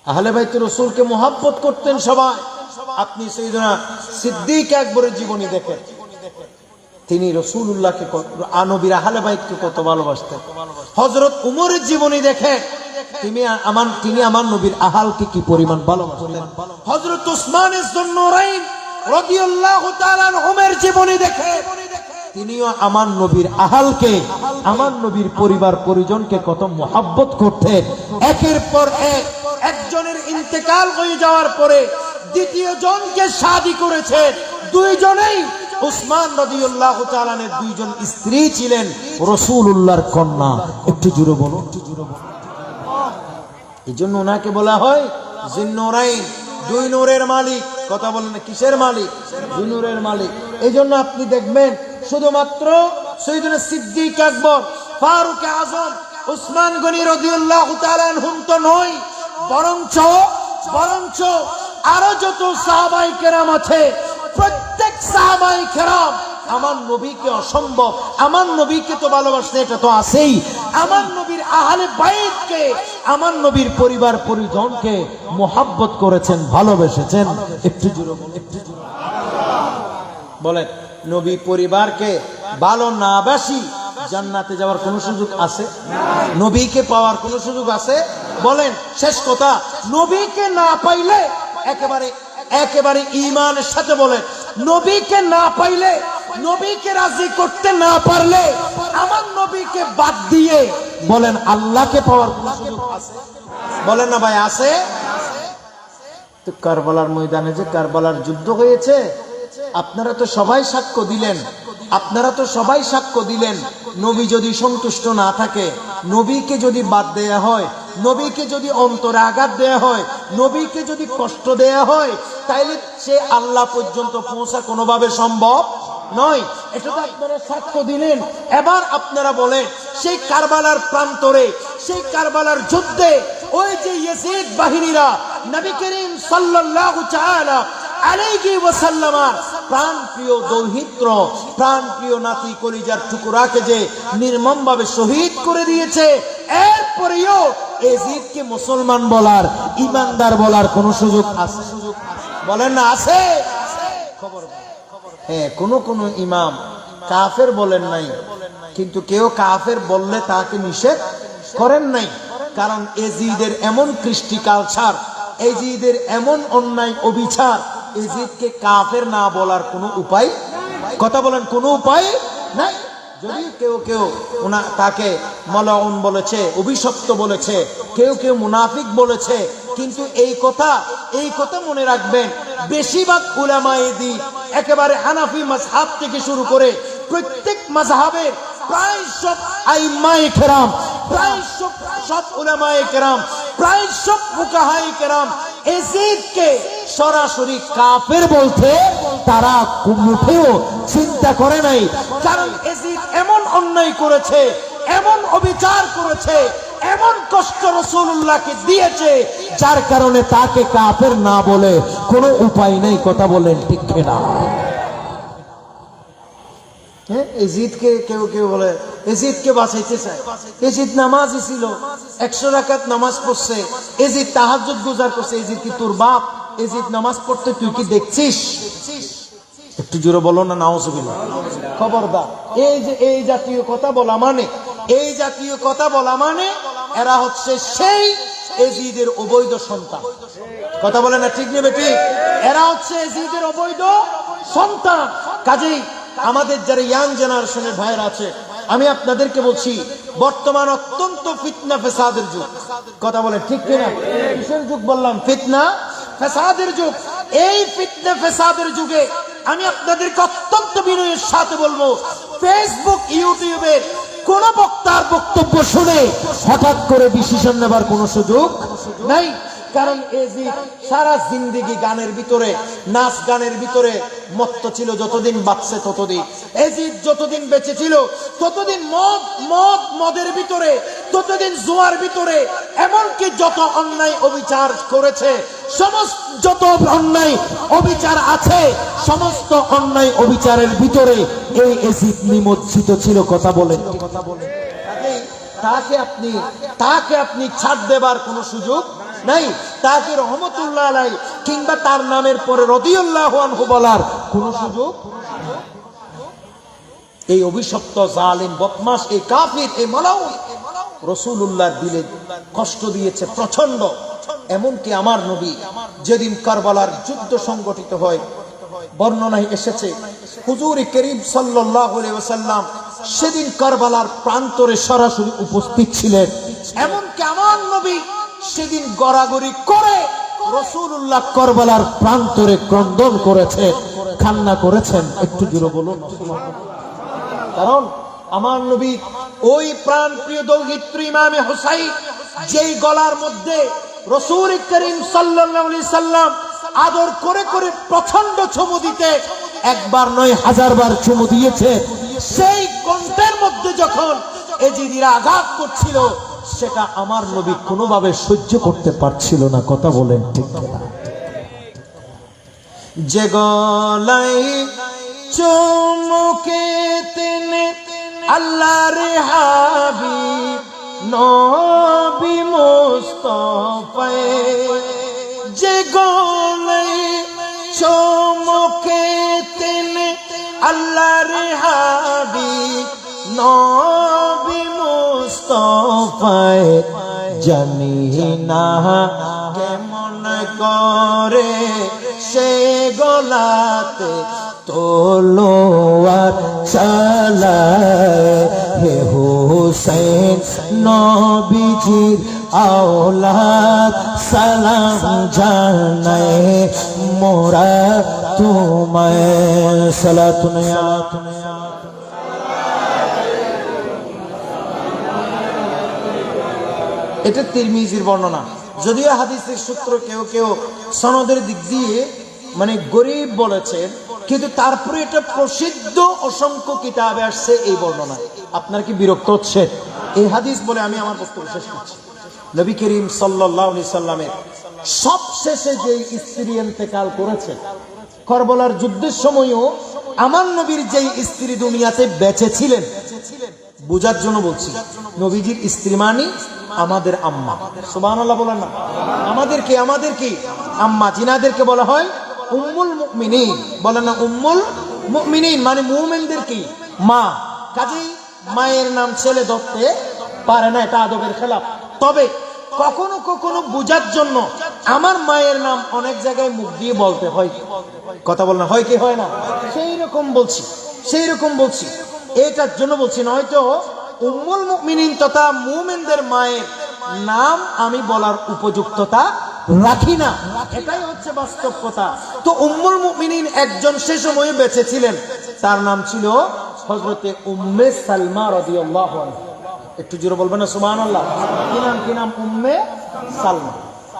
আহলে বাইতে রাসূলকে মুহাব্বত করতেন সবাই। আপনি সাইয়েদনা সিদ্দিক আকবরের জীবনী দেখেন, তিনি রাসূলুল্লাহকে, নবীর আহলে বাইতকে কত ভালোবাসতেন। হযরত উমরের জীবনী দেখেন, তিনি আমার নবীর আহালকে কি পরিমাণ ভালোবাসতেন। হযরত উসমানের যুন্নুরাইন রাদিয়াল্লাহু তাআলা আনহুর জীবনী দেখেন, তিনিও আমার নবীর আহালকে, আমার নবীর পরিবার পরিজনকে কত মুহাব্বত করতেন। একের পর এক একজনের ইন্তেকাল হয়ে যাওয়ার পরে দ্বিতীয় জনকে শাদী করেছেন। দুইজনেই উসমান রাদিয়াল্লাহু তাআলা এর দুইজন স্ত্রী ছিলেন রাসূলুল্লাহর কন্যা। একটু জোরে বলো, একটু জোরে বলো। এজন্য ওনাকে বলা হয় যুন্নুরাইন, দুই নূরের মালিক। কথা বলেন না, কিসের মালিক? দুই নূরের মালিক। এজন্য আপনি দেখবেন শুধুমাত্র সাইয়েদনা সিদ্দিক আকবর, ফারুক আযম, উসমান গনি রাদিয়াল্লাহু তাআলা আনহুম তো নয়, বরঞ্চ আরো যত সাহাবায়ে কেরাম আছে, প্রত্যেক সাহাবায়ে কেরাম আমার নবীকে অসম্ভব, আমার নবীকে তো ভালোবাসতে এটা তো আছেই, আমার নবীর আহলে বাইতকে, আমার নবীর পরিবার পরিজনকে মুহাব্বত করেছেন, ভালোবেসেছেন। একটু জোরে বলেন, একটু জোরে বলেন। নবী পরিবারকে ভালো না বাসি জান্নাতে যাওয়ার কোন সুযোগ আছে? নবীকে পাওয়ার কোন সুযোগ আছে? বলেন। শেষ কথা, নবীকে না পাইলে একেবারে ঈমানের সাথে বলেন, নবীকে না পাইলে, নবীকে রাজি করতে না পারলে, আমার নবীকে বাদ দিয়ে বলেন আল্লাহকে পাওয়ার কোন সুযোগ আছে? বলেন না ভাই, আছে? তো কারবালার ময়দানে যে কারবালার যুদ্ধ হয়েছে, আপনারা তো সবাই সাক্ষ্য দিলেন, আপনারা তো সবাই সাক্ষ্য দিলেন। নবী যদি সন্তুষ্ট না থাকে, নবীকে যদি বাদ দেয়া হয়, নবীকে যদি অন্তরে আঘাত দেয়া হয়, নবীকে যদি কষ্ট দেয়া হয়, তাইলে সে আল্লাহ পর্যন্ত পৌঁছা কোনোভাবে সম্ভব নয়। এটা তো আপনারা সাক্ষ্য দিলেন। এবার আপনারা বলেন, সেই কারবালার প্রান্তরে, সেই কারবালার যুদ্ধে ওই যে ইয়াজিদ বাহিনীরা নবী করিম সাল্লাল্লাহু তাআলা আলাইহি ওয়াসাল্লাম প্রাণপ্রিয় দৌহিত্র, প্রাণপ্রিয় নাতি কলিজার টুকরাকে যে নির্মমভাবে শহীদ করে দিয়েছে, এরপরেও ইয়াজিদকে মুসলমান বলার, ঈমানদার বলার কোন সুযোগ আছে? বলেন না, আছে? খবর হ্যাঁ, কোন ইমাম কাফের বলেন নাই, কিন্তু কেউ কাফের বললে তাকে নিষেধ করেন নাই। কারণ ইয়াজিদের এমন কৃষ্টি কালচার, ইয়াজিদের এমন অন্যায় অবিচার, ইয়াজিদকে কাফের না বলার কোনো উপায়, কথা বলেন, কোনো উপায় নাই। যদি কেউ তাকে মালাউন বলেছে, অভিশপ্ত বলেছে, কেউ মুনাফিক বলেছে, কিন্তু এই কথা মনে রাখবেন, বেশিরভাগ উলামায়ে দ্বীন একেবারে হানাফি মাযহাব থেকে শুরু করে প্রত্যেক মাযহাবের প্রায় সব আইম্মায়ে কেরাম প্রায় সব উলামায়ে কেরাম, প্রায় সব ফুকাহায়ে কেরাম এজিদকে সরাসরি কাফের বলতে তারা মুখেও চিন্তা করে নাই। কারণ এজিদ এমন অন্যায় করেছে, এমন অবিচার করেছে, এমন কষ্ট রাসূলুল্লাহকে দিয়েছে, যার কারণে তাকে কাফের না বলে কোনো উপায় নেই। কথা বলেন ঠিক কিনা? এজিদকে কেউ কেউ বলে এজিদকে বাঁচাইতে চায়। এজিদ নামাজি ছিল, 100 রাকাত নামাজ পড়ছে, এজিদ তাহাজ্জুদ গুজার করছে। এজিদ কি তোর বাপ? এজিদ নামাজ পড়তে তুই কি দেখছিস? একটু জোরে বলো না নাউজুবিল্লাহ। খবরদার, এই জাতীয় কথা বলা মানে, এই জাতীয় কথা বলা মানে এরা হচ্ছে সেই এজিদের অবৈধ সন্তান। কথা বলে না ঠিক নেবে ঠিক? এরা হচ্ছে এজিদের অবৈধ সন্তান। কাজেই আমাদের যারা ইয়াং জেনারেশনের ভাইয়েরা আছে, আমি আপনাদেরকে বলছি, বর্তমান অত্যন্ত ফিতনা ফেসাদের যুগ। কথা বলে ঠিক কিনা? কিসের যুগ বললাম? ফিতনা ফেসাদের যুগ। এই ফিতনা ফেসাদের যুগে আমি আপনাদেরকে অত্যন্ত বিনয়ের সাথে বলবো, ফেসবুক ইউটিউবের কোন বক্তার বক্তব্য শুনে হঠাৎ করে ডিসিশন নেবার কোন সুযোগ নাই। কারণ এজিদ সারা জিন্দেগি গানের ভিতরে, নাচ গানের ভিতরে মত্ত ছিল। যতদিন বাঁচছে ততদিন, এজিদ যতদিন বেঁচে ছিল ততদিন মদের ভিতরে, ততদিন জুয়ার ভিতরে, এমনকি যত অন্যায় অবিচার করেছে, সমস্ত যত অন্যায় অবিচার আছে, সমস্ত অন্যায় অবিচারের ভিতরে এই এজিদ নিমজ্জিত ছিল। কথা বলেন, কথা বলেন। তাকে আপনি ছাড় দেবার কোন সুযোগ নাই। তাকে রহমতুল্লাহ আলাইহি কিংবা তার নামের পরে রাদিয়াল্লাহু আনহু বলার কোন সুযোগ। এই অভিশপ্ত জালিম বদমাশ, এই কাফির, এই মালাউন রাসূলুল্লাহর দিলে কষ্ট দিয়েছে প্রচন্ড। এমনকি আমার নবী যেদিন কারবালার যুদ্ধ সংগঠিত হয়, বর্ণনায় এসেছে হুজুর করিম সাল্লাল্লাহু আলাইহি ওয়াসাল্লাম সেদিন কারবালার প্রান্তরে সরাসরি উপস্থিত ছিলেন। এমনকি আমার নবী সেদিন গড়াগড়ি করে রাসূলুল্লাহ কারবালার প্রান্তরে ক্রন্দন করেছে, কান্না করেছেন। একটু জোরে বলুন। কারণ আমার নবী ওই প্রাণ প্রিয় দৌহিত্র ইমামে হুসাইন, যেই গলার মধ্যে রাসূল করিম সাল্লাল্লাহু আলাইহি সাল্লাম আদর করে করে প্রচন্ড চুমু দিতে, একবার নয় হাজারবার চুমু দিয়েছে, সেই কণ্ঠের মধ্যে যখন এজিদিরা আঘাত করছিল, সেটা আমার নবী কোনোভাবে সহ্য করতে পারছিল না। কথা বলেন ঠিক না? যে গলায় চুমুকে তেনে আল্লাহর হাবিব নবী মুস্তাফা, যে গলায় চুমুকে তেনে আল্লাহর হাবিব নবী মুস্তাফা, জানি না কেমন করে সে গলাতে তলোয়ার চালায়। হে হুসাইন নবীজির আওলাদ, সালাম জানায় মোরা তোমায়। সালাতুন আলা এটা তিরমিজির বর্ণনা। যদিও হাদিসের সূত্র কেউ কেউ সনদের দিক দিয়ে মানে গরীব বলেছেন, কিন্তু তারপরে এটা প্রসিদ্ধ অসংখ্য কিতাবে আসছে এই বর্ণনা। আপনার কি বিরক্ত হচ্ছে? এই হাদিস বলে আমি আমার বক্তব্য শেষ করছি। নবী করিম সাল্লাল্লাহু আলাইহি সাল্লামের সবশেষে যে স্ত্রী ইন্তেকাল করেছে কারবালার যুদ্ধের সময়ও, আমার নবীর যেই স্ত্রী দুনিয়াতে বেঁচে ছিলেন, বুঝার জন্য বলছি, নবীজির স্ত্রী মানে আমাদের আম্মা। সুবহানাল্লাহ বলেন না? আমাদের কি আম্মা, জিনাদেরকে বলা হয় উম্মুল মুমিনিন। বলেন না উম্মুল মুমিনিন মানে মুমিনদের কি মা। কাজেই মায়ের নাম ছেলে ধরতে পারে না, এটা আদবের খেলাফ। তবে কখনো কখনো বুঝার জন্য আমার মায়ের নাম অনেক জায়গায় মুখ দিয়ে বলতে হয়। কথা বল না, হয় কি হয় না? সেই রকম বলছি এটার জন্য বলছি, নয়তো উম্মুল মুমিনিন তথা মুমিনদের মায়ের নাম আমি বলার উপযুক্ততা রাখি না, এটাই হচ্ছে বাস্তব কথা। তো উম্মুল মুমিনিন একজন সে সময়ে বেঁচে ছিলেন, তার নাম ছিল হযরতে উম্মে সালমা রাদিয়াল্লাহু আনহা। একটু জোরে বলবেন না সুবহানাল্লাহ। কি নাম? উম্মে সালমা।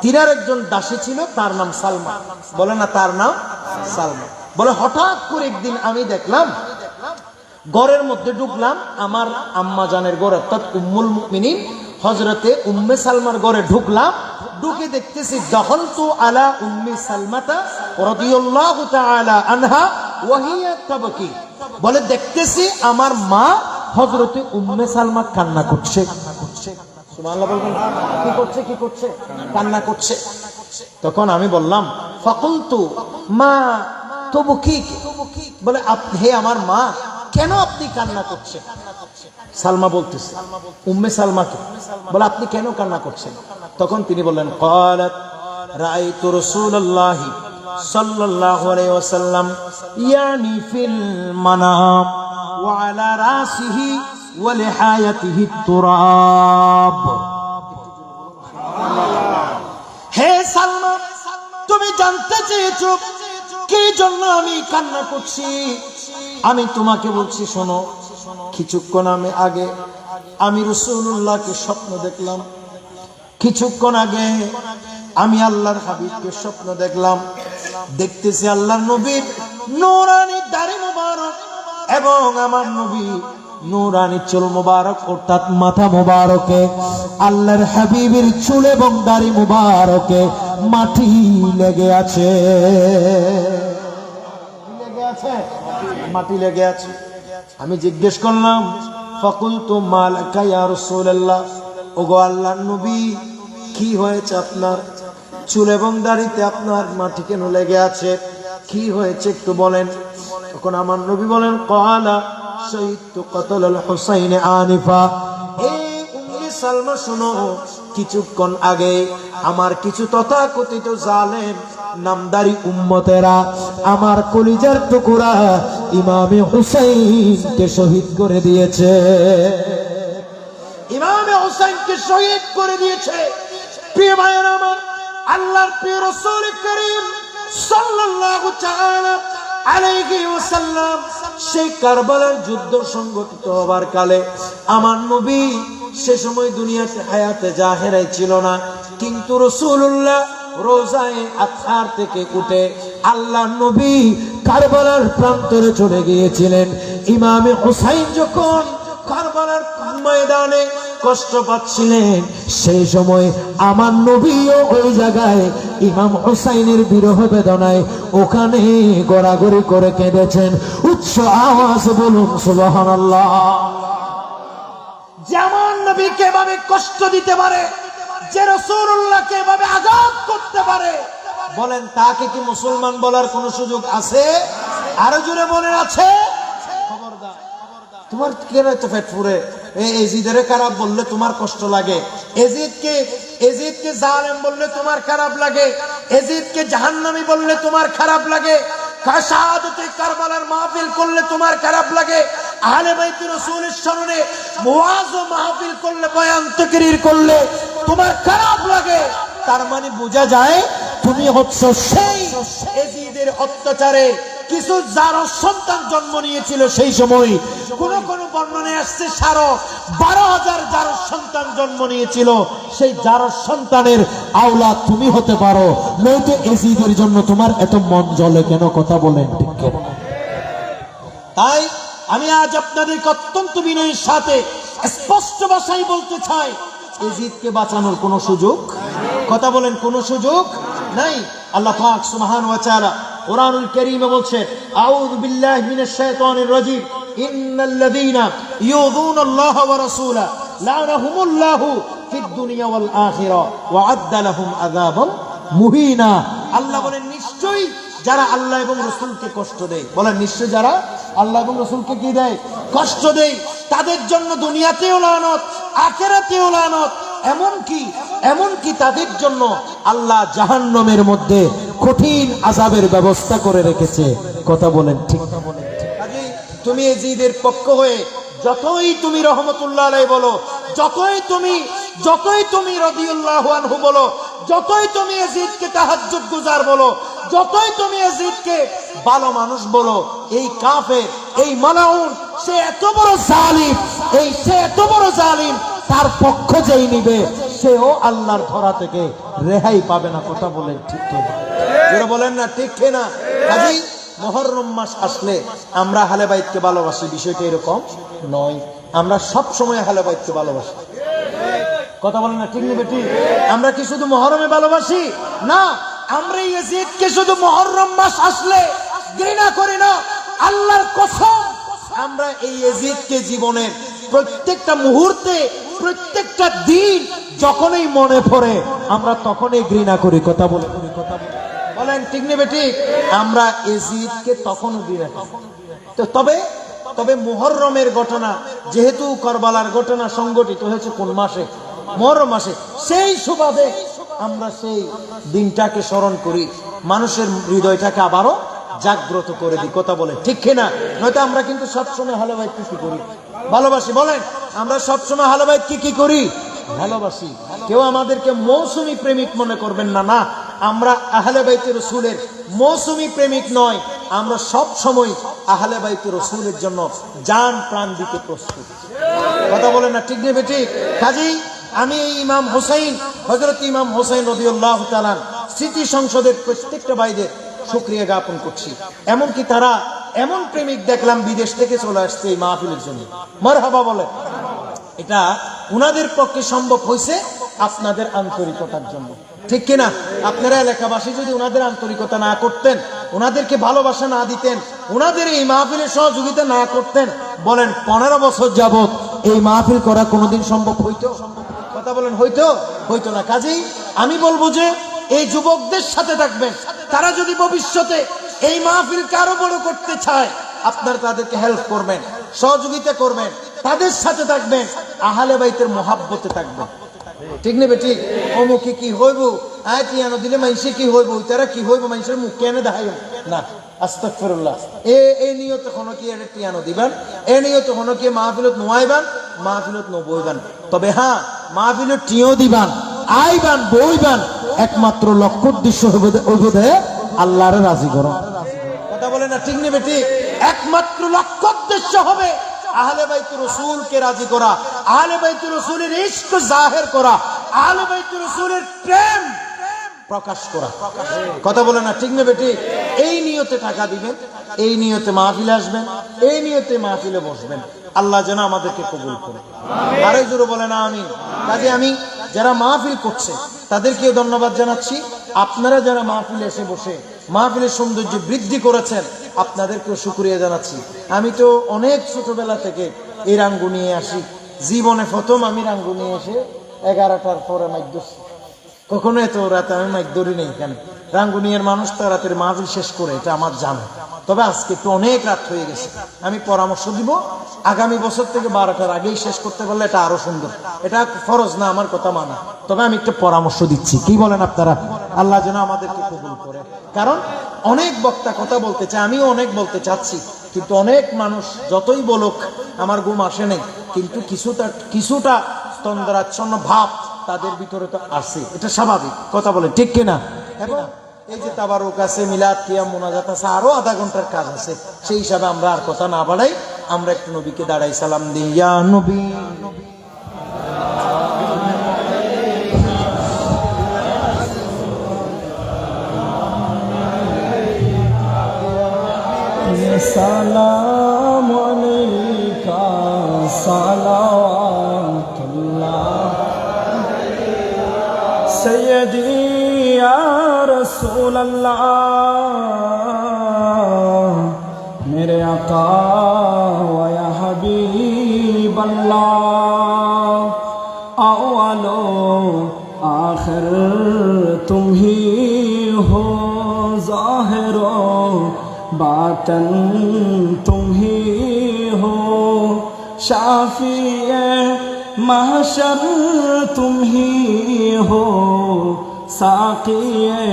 তিনার একজন দাসী ছিল, তার নাম সালমা। বলে না তার নাম সালমা। বলে হঠাৎ করে একদিন আমি দেখলাম, ঘরের মধ্যে ঢুকলাম, আমার আম্মা জানের ঘর অর্থাৎ উম্মুল মুমিনিন হযরতে উম্মে সালমার ঘরে ঢুকলাম। ঢুকে দেখতেছি দখলতু আলা উম্মি সালমাতা রাদিয়াল্লাহু তাআলা আনহা ওয়া হিয়া তাবকি। বলে দেখতেছি আমার মা হযরতে উম্মে সালমা কান্না করছে। সুবহানাল্লাহ বলবেন। কি করছে? কান্না করছে। তখন আমি বললাম ফাকুলতু মা তাবকি। বলে হে আমার মা, কেন আপনি কান্না করছেন? সালমা বলতেছে, উম্মে সালমাকে। বলে আপনি কেন কান্না করছেন? তখন তিনি বললেন ক্বালাত রাআইতু রাসূলুল্লাহি সাল্লাল্লাহু আলাইহি ওয়াসাল্লাম ইয়ানি ফিল মানাম ওয়া আলা রাসিহি ওয়া লিহায়াতিহি তুরাব। হে সালমা, তুমি জানতে চেয়েছো কি জন্য আমি কান্না করছি? আমি তোমাকে বলছি শোনো, কিছুক্ষণ আগে আমি রাসূলুল্লাহকে স্বপ্ন দেখলাম। কিছুক্ষণ আগে আমি আল্লাহর হাবিবকে স্বপ্ন দেখলাম। দেখতেছি আল্লাহর নবীর নূরানি দাড়ি মোবারক এবং আমার নবী নূরানি চুল মোবারক অর্থাৎ মাথা মোবারকে, আল্লাহর হাবিবের চুল এবং দাড়ি মোবারকে মাটি লেগে আছে। মাটি লেগে আছে। আমি জিজ্ঞেস করলাম ফাকুলতু মালাকা ইয়া রাসূলুল্লাহ, ওগো আল্লাহর নবী কি হয়েছে আপনার? চুল এবং দাড়িতে আপনার মাটি কেন লেগে আছে? কি হয়েছে একটু বলেন। তখন আমার নবী বলেন ক্বালা শাহিদতু কতলাল হুসাইন আনিফা। এই উম্মে সালমা শোনো, কিছুক্ষণ আগে আমার কিছু তথাকথিত জালেম নামদারি উম্মতেরা আমার কলিজার টুকরা ইমামে হুসাইনকে শহীদ করে দিয়েছে। ইমামে হুসাইনকে শহীদ করে দিয়েছে। প্রিয় ভাইয়েরা আমার, আল্লাহর প্রিয় রাসূল করিম সাল্লাল্লাহু তাআলা আলাইহি ওয়াসাল্লাম সেই কারবালার যুদ্ধ সংগঠিত হবার কালে আমার নবী সে সময় দুনিয়াতে হায়াতে জাহেরাই ছিল না, কিন্তু রাসূলুল্লাহ রোজায়ে আতহার থেকে উঠে আল্লাহ নবী কারবালার প্রান্তরে চলে গিয়েছিলেন। ইমামে হুসাইন যখন কারবালার ময়দানে কষ্ট পাচ্ছিলেন, সেই সময় আমার নবীও ওই জায়গায় ইমাম হুসাইনের বিরহ বেদনায় ওখানে গড়াগড়ি করে কেঁদেছেন। উচ্চ আওয়াজ বলুন সুবহানাল্লাহ। যেমন নবীকে এভাবে কষ্ট দিতে পারে, যে রাসূলুল্লাহকে এভাবে আঘাত করতে পারে, বলেন তাকে কি মুসলমান বলার কোন সুযোগ আছে? আরো জোরে বলেন আছে? খবরদার। তোমার কেন এত পেট ফুরে? এজিদের খারাপ বললে তোমার কষ্ট লাগে, এজিদকে জালেম বললে তোমার খারাপ লাগে, এজিদকে জাহান্নামী বললে তোমার খারাপ লাগে, শাহাদাতে কারবালার মাহফিল করলে তোমার খারাপ লাগে, আহলে বাইত রাসূলের স্মরণে ওয়াজ ও মাহফিল করলে, বয়ান তাকরীর করলে তোমার খারাপ লাগে। তার মানে বোঝা যায় তুমি হচ্ছে সেই এজিদের অত্যাচারে কিছু যার সন্তান জন্ম নিয়েছিল। সেই সময় কোন বর্ণনায় আসছে 12,000 যার সন্তান জন্ম নিয়েছিল। সেই যার সন্তানের আওলাদ তুমি হতে পারো, নয়তো এজিদের জন্য তোমার এত মন জ্বলে কেন? কথা বলেন ঠিক কেন? তাই আমি আজ আপনাদেরকে অত্যন্ত বিনয়ের সাথে স্পষ্ট ভাষায় বলতে চাই, এজিদকে বাঁচানোর কোনো সুযোগ, কথা বলেন, কোনো সুযোগ নাই। আল্লাহ পাক সুবহানাহু ওয়া তাআলা কুরআনুল কারীমে বলছে আউযু বিল্লাহি মিনাশ শাইতানির রাজীম ইন্নাল্লাযীনা ইউযুনাল্লাহা ওয়া রাসূলাহু লা'নাহুমুল্লাহু ফিদ দুনিয়া ওয়াল আখিরা ওয়া আ'আদ্দা লাহুম আযাবাম মুহিনা। আল্লাহ বলেন নিশ্চয়ই যারা আল্লাহ এবং রাসূলকে কষ্ট দেয়, বলেন নিশ্চয়ই যারা আল্লাহ এবং রাসূলকে কি দেয়? কষ্ট দেয়, তাদের জন্য দুনিয়াতেও লানত, আখিরাতেও লানত, এমনকি তাদের জন্য আল্লাহ জাহান্নামের মধ্যে কঠিন আযাবের ব্যবস্থা করে রেখেছে। কথা বলেন ঠিক? তুমি এজিদের পক্ষ হয়ে যতই তুমি রহমতুল্লাহ আলাইহি বলো, যতই তুমি রাদিয়াল্লাহু আনহু বলো, যতই তুমি এজিদকে তাহাজ্জুদ গুজার বলো, যতই তুমি এজিদকে ভালো মানুষ বলো, এই কাফের, এই মালাউন, সে এত বড় জালিম, এই সে এত বড় জালিম, তার পক্ষ যেই নিবে সেও আল্লাহর ধরা থেকে রেহাই পাবে না। কথা বলেন ঠিক কিনা? যারা বলেন না ঠিক কিনা? কাজেই মুহররম মাস আসলে আমরা আহলে বাইতকে ভালোবাসি, বিষয়টা এরকম নয়। আমরা সব সময় আহলে বাইতকে ভালোবাসি। কথা বলেন না ঠিক নেবে ঠিক? আমরা কি শুধু মুহররমে ভালোবাসি? না, আমরা ইয়াজিদকে শুধু মুহররম মাস আসলে ঘৃণা করি না। আল্লাহর কসম, আমরা এই ইয়াজিদকে জীবনের প্রত্যেকটা মুহূর্তে, প্রত্যেকটা দিন যখনই মনে পড়ে আমরা তখনই ঘৃণা করি। কথা বলে বলেন ঠিক নেবে ঠিক? আমরা ইয়াজিদকে তখনও ঘৃণা করি। তো তবে মুহররমের ঘটনা, যেহেতু কারবালার ঘটনা সংঘটিত হয়েছে কোন মাসে? মুহররম মাসে। সেই সুবাদে আমরা সেই দিনটাকে স্মরণ করি, মানুষের হৃদয়টাকে আবারও জাগ্রত করে দিই। কথা বলে ঠিক কিনা? নয়তো আমরা কিন্তু সবসময় আহলে বাইতকে কি করি? ভালোবাসি। বলেন, আমরা সবসময় আহলে বাইতকে কি করি? ভালোবাসি। কেউ আমাদেরকে মৌসুমী প্রেমিক মনে করবেন না। না, আমরা আহলে বাইতে রাসূলের মৌসুমী প্রেমিক নয়, আমরা সব সময় আহলে বাইতে রাসূলের জন্য জান প্রাণ দিতে প্রস্তুত। কথা বলেন না ঠিক নেবে ঠিক? কাজেই আমি এই ইমাম হুসাইন, হযরত ইমাম হুসাইন রাদিয়াল্লাহু তাআলা স্মৃতি সংসদের প্রত্যেকটা ভাইদের শুকরিয়া জ্ঞাপন করছি। এমনকি তারা এমন প্রেমিক দেখলাম বিদেশ থেকে চলে আসছে এই মাহফিলের জন্য। মারহাবা বলে। এটা উনাদের পক্ষে সম্ভব হয়েছে আপনাদের আন্তরিকতার জন্য। ঠিক কিনা? আপনারা এলাকাবাসী যদি উনাদের আন্তরিকতা না করতেন, উনাদেরকে ভালোবাসা না দিতেন, উনাদের এই মাহফিলের সহযোগিতা না করতেন, বলেন 15 বছর যাবত এই মাহফিল করা কোনোদিন সম্ভব হইতো? কথা বলেন, হইতো না। কাজেই আমি বলবো যে এই যুবকদের সাথে থাকবেন। তারা যদি ভবিষ্যতে এই মাহফিলকে আরো বড় করতে চায়, আপনারা তাদেরকে হেল্প করবেন, সহযোগিতা করবেন, তাদের সাথে থাকবেন, আহলে বাইতের মহাব্বতে থাকবেন। ঠিক নেবে ঠিক? অমুকে কি হইব, টিয়ানো দিলে মানুষে কি হইব, তারা কি হইব, মানুষের মুখ কেন দেখাইব না। আস্তাগফিরুল্লাহ। এই নিয়ত কোনো কি এটা টিয়ানো দিবেন, এই নিয়ত কোনো কি মাহফিলত নোয়াইবান, মাহফিলত নবইবান। তবে হ্যাঁ, মাহফিলত টিও দিবান, আইবান, বইবান, একমাত্র লক্ষ্য উদ্দেশ্য হবে আল্লাহরে রাজি করো। কথা বলে না ঠিক নেবে ঠিক? একমাত্র লক্ষ্য উদ্দেশ্য হবে আহলে বাইত রাসূলকে রাজি করা, আহলে বাইত রাসূলের ইশক জাহির করা, আহলে বাইত রাসূলের প্রেম প্রকাশ করা। কথা বলে না ঠিক নেবে ঠিক? এই নিয়তে টাকা দিবেন, এই নিয়তে মাহফিলে আসবেন, এই নিয়তে মাহফিলে বসবেন। আল্লাহ যেন আমাদেরকে কবুল করে। আরে জোরে বলেন আমিন। কাজে আমি যারা মাহফিল করছে তাদেরকেও ধন্যবাদ জানাচ্ছি। আপনারা যারা মাহফিলে এসে বসে মাহফিলের সৌন্দর্য বৃদ্ধি করেছেন, আপনাদেরকেও শুকরিয়া জানাচ্ছি। আমি তো অনেক ছোটবেলা থেকে এই রাঙ্গু নিয়ে আসি। জীবনে প্রথম আমি রাঙ্গু নিয়ে এসে 11টার পরে মাইক ধরছি। কখনো এত রাতে আমি মাইক ধরি নেই। কেন? রাঙ্গুনিয়ার মানুষ তো রাতের মাহফিল শেষ করে, এটা আমার জানা। তবে আজকে একটু অনেক রাত হয়ে গেছে। আমি পরামর্শ দিব, আগামী বছর থেকে 12টার আগেই শেষ করতে পারলে এটা আরো সুন্দর। এটা ফরজ না আমার কথা মানা, তবে আমি একটা পরামর্শ দিচ্ছি। কি বলেন আপনারা? আল্লাহ যেন আমাদেরকে কবুল করে। কারণ অনেক বক্তা কথা বলতে চায়, আমিও অনেক বলতে চাচ্ছি, কিন্তু অনেক মানুষ যতই বলুক আমার ঘুম আসে নেই, কিন্তু কিছুটা তন্দ্রাচ্ছন্ন ভাব তাদের ভিতরে তো আছে, এটা স্বাভাবিক। কথা বলে ঠিক কিনা? এবং এই যে তাবারুক আছে, মিলাদ, কিয়াম, মুনাজাত আছে, আরো আধা ঘন্টার কাজ আছে। সেই হিসাবে আমরা আর কথা না বাড়াই, আমরা একটু নবীকে দাঁড়াই সালাম দিই। ইয়া নবী সালাম আলাইকা সালাওয়াতুল্লাহ সৈয়দি ইয়া রাসূলুল্লাহ मेरे आका व या हबीब अल्लाह अव्वलो आखिर तुम ही हो ज़ाहिरो बातन तुम ही हो शाफिए महशर तुम ही हो साक़िए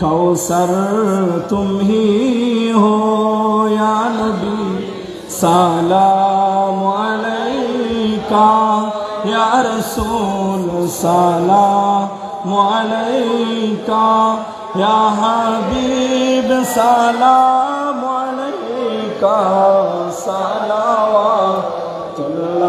कौसर तुम ही हो या नबी सलाम अलैका या रसूल सलाम अलैका या हबीब सलाम अलैका सलावतुल्लाह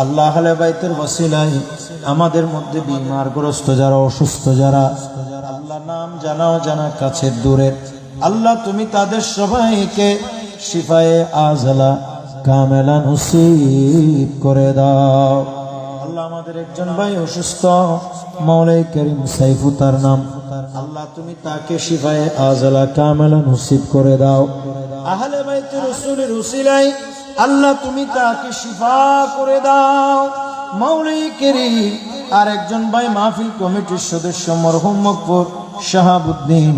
আল্লাহ আহলে বাইতের ওসিলায় আমাদের মধ্যে বিমারগ্রস্ত যারা, অসুস্থ যারা, আল্লাহ নাম জানাও জানা কাছের দূরের, আল্লাহ তুমি তাদের সবাইকে শিফায়ে আজলা কামেলা নসিব করে দাও। আল্লাহ আমাদের একজন ভাই অসুস্থ, মাওলাই করিম সাইফু তার নাম, আল্লাহ তুমি তাকে শিফায়ে আজলা কামেলা নসিব করে দাও। আহলে বাইতে রাসূলের উসিলায় আল্লাহ তুমি তাকে শিফা করে দাও। মাওলাই করিম আর একজন ভাই মাহফিল কমিটির সদস্য মরহুম মকবুর শাহাবুদ্দিন,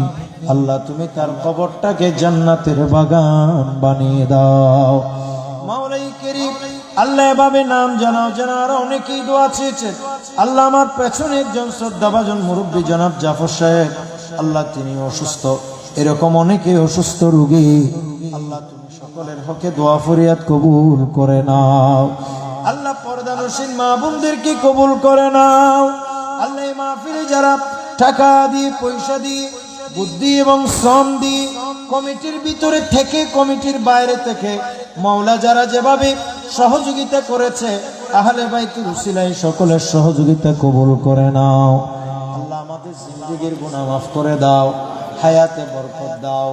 আল্লাহ তুমি তার কবরটাকে জান্নাতের বাগান বানিয়ে দাও। মাওলাই করিম আল্লাহ এভাবে নাম জানাও জানা আরো অনেকেই দোয়া চেয়েছে। আল্লাহ আমার পেছনে একজন শ্রদ্ধাভাজন মুরব্বী জনাব জাফর সাহেব, আল্লাহ তিনি অসুস্থ, এরকম অনেকে অসুস্থ রোগী, আল্লাহ তুমি সকলের হকে দোয়া ফরিয়াদ কবুল করে নাও। আল্লাহ পর্দানসীন মা বোনদেরকে কবুল করে নাও। আল্লাহ এই মাহফিলে যারা টাকা দিয়ে, পয়সা দিয়ে, বুদ্ধি এবং শ্রম দিয়ে, কমিটির ভিতরে থেকে, কমিটির বাইরে থেকে, মাওলা যারা যেভাবে সহযোগিতা করেছে, আহলে বাইতুল উসিলায় সকলের সহযোগিতা কবুল করে নাও। আল্লাহ আমাদের জিন্দেগির গুনাহ মাফ করে দাও, হায়াতে বরকত দাও,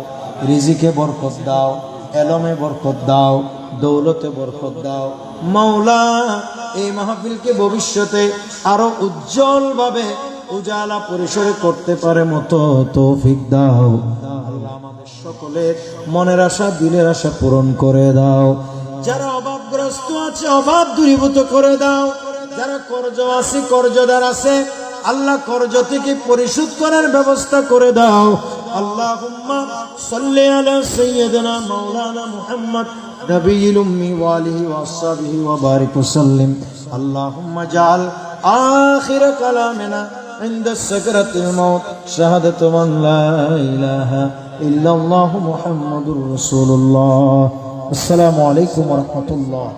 রিজিকে বরকত দাও, এলমে বরকত দাও, দৌলতে বরকত দাও। মাওলা এই মাহফিলকে ভবিষ্যতে আরো উজ্জ্বল ভাবে উজালা পরিসরে করতে পারে মতো তৌফিক দাও। আল্লাহ আমাদের সকলের মনের আশা, দিলের আশা পূরণ করে দাও। যারা অভাবগ্রস্ত আছে অভাব দূরীভূত করে দাও। যারা কর্জ আছে, কর্জদার আছে, আল্লাহ কর্জ থেকে পরিশোধ করার ব্যবস্থা করে দাও। আল্লাহুম্মা সাল্লি আলা সাইয়্যিদিনা মাওলানা মুহাম্মদ নবিয়্যিল উম্মি ওয়া আলিহি ওয়া আসহাবিহি ওয়া বারিক ওয়া সাল্লিম। আল্লাহুম্মা জাআল আখির কালামিনা ইনদা সাকরাতিল মাউত শাহাদাতু মান লা ইলাহা ইল্লাল্লাহু মুহাম্মাদুর রাসূলুল্লাহ। আসসালামু আলাইকুম ওয়া রাহমাতুল্লাহ।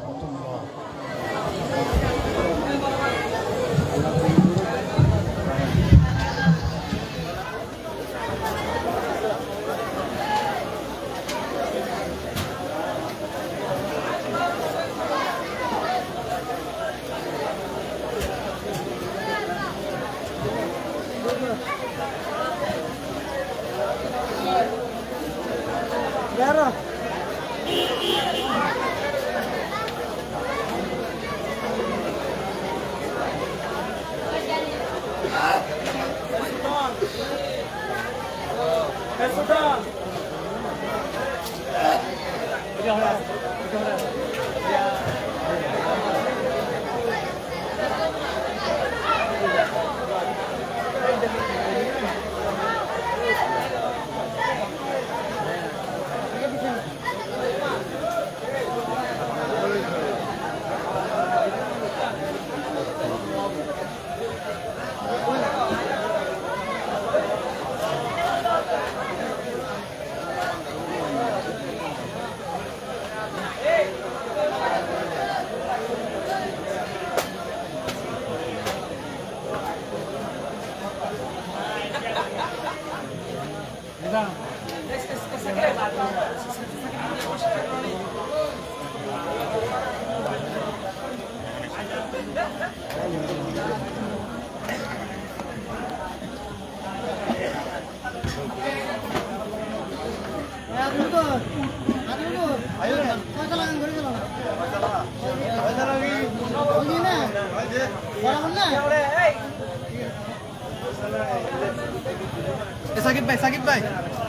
সাকিব ভাই, সাকিব ভাই,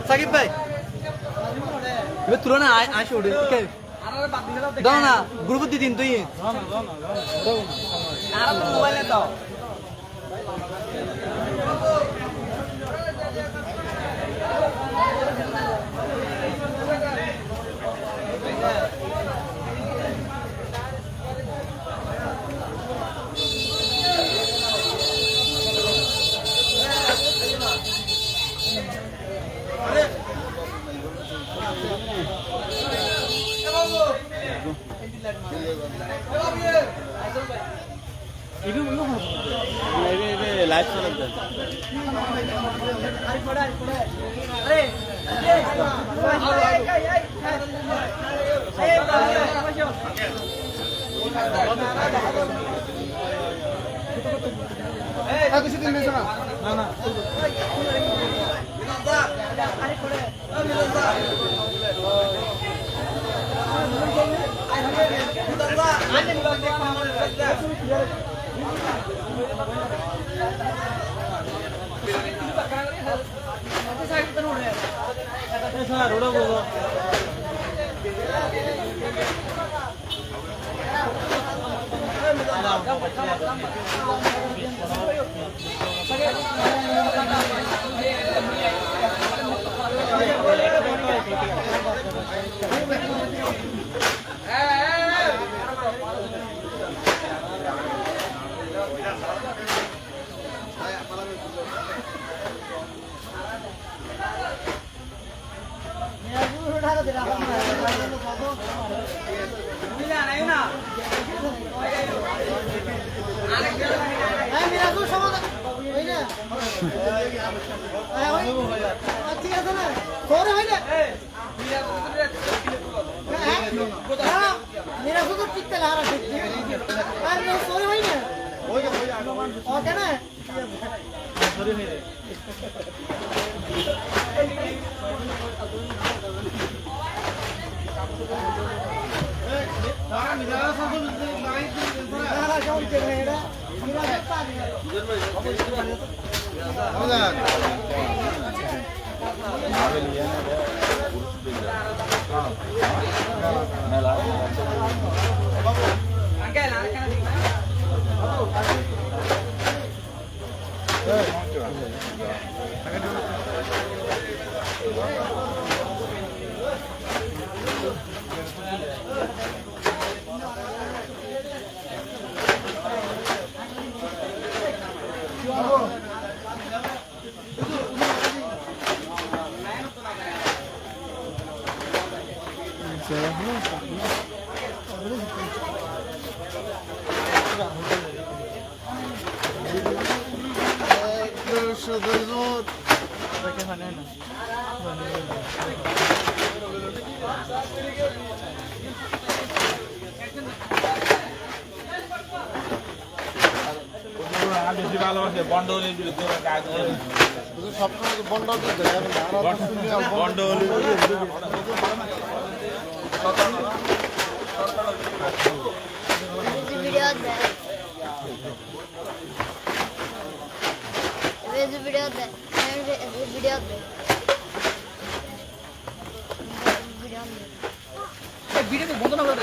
সাকিব ভাই, এবার তুলো না, আসো দাও না, গ্রুপ দিয়ে দিন তুই মোবাইলে দাও। লাইভ চলে ঠিক আছে না তোর হয় না मेरा को तो पित्तल आ रहा है यार ये सॉरी भाई ना ओके ना सॉरी भाई বেশি ভালোবাসে বন্ডলির বিরুদ্ধে সবসময় বন্ড বন্ডলির ভিডিও বন্ধ না করে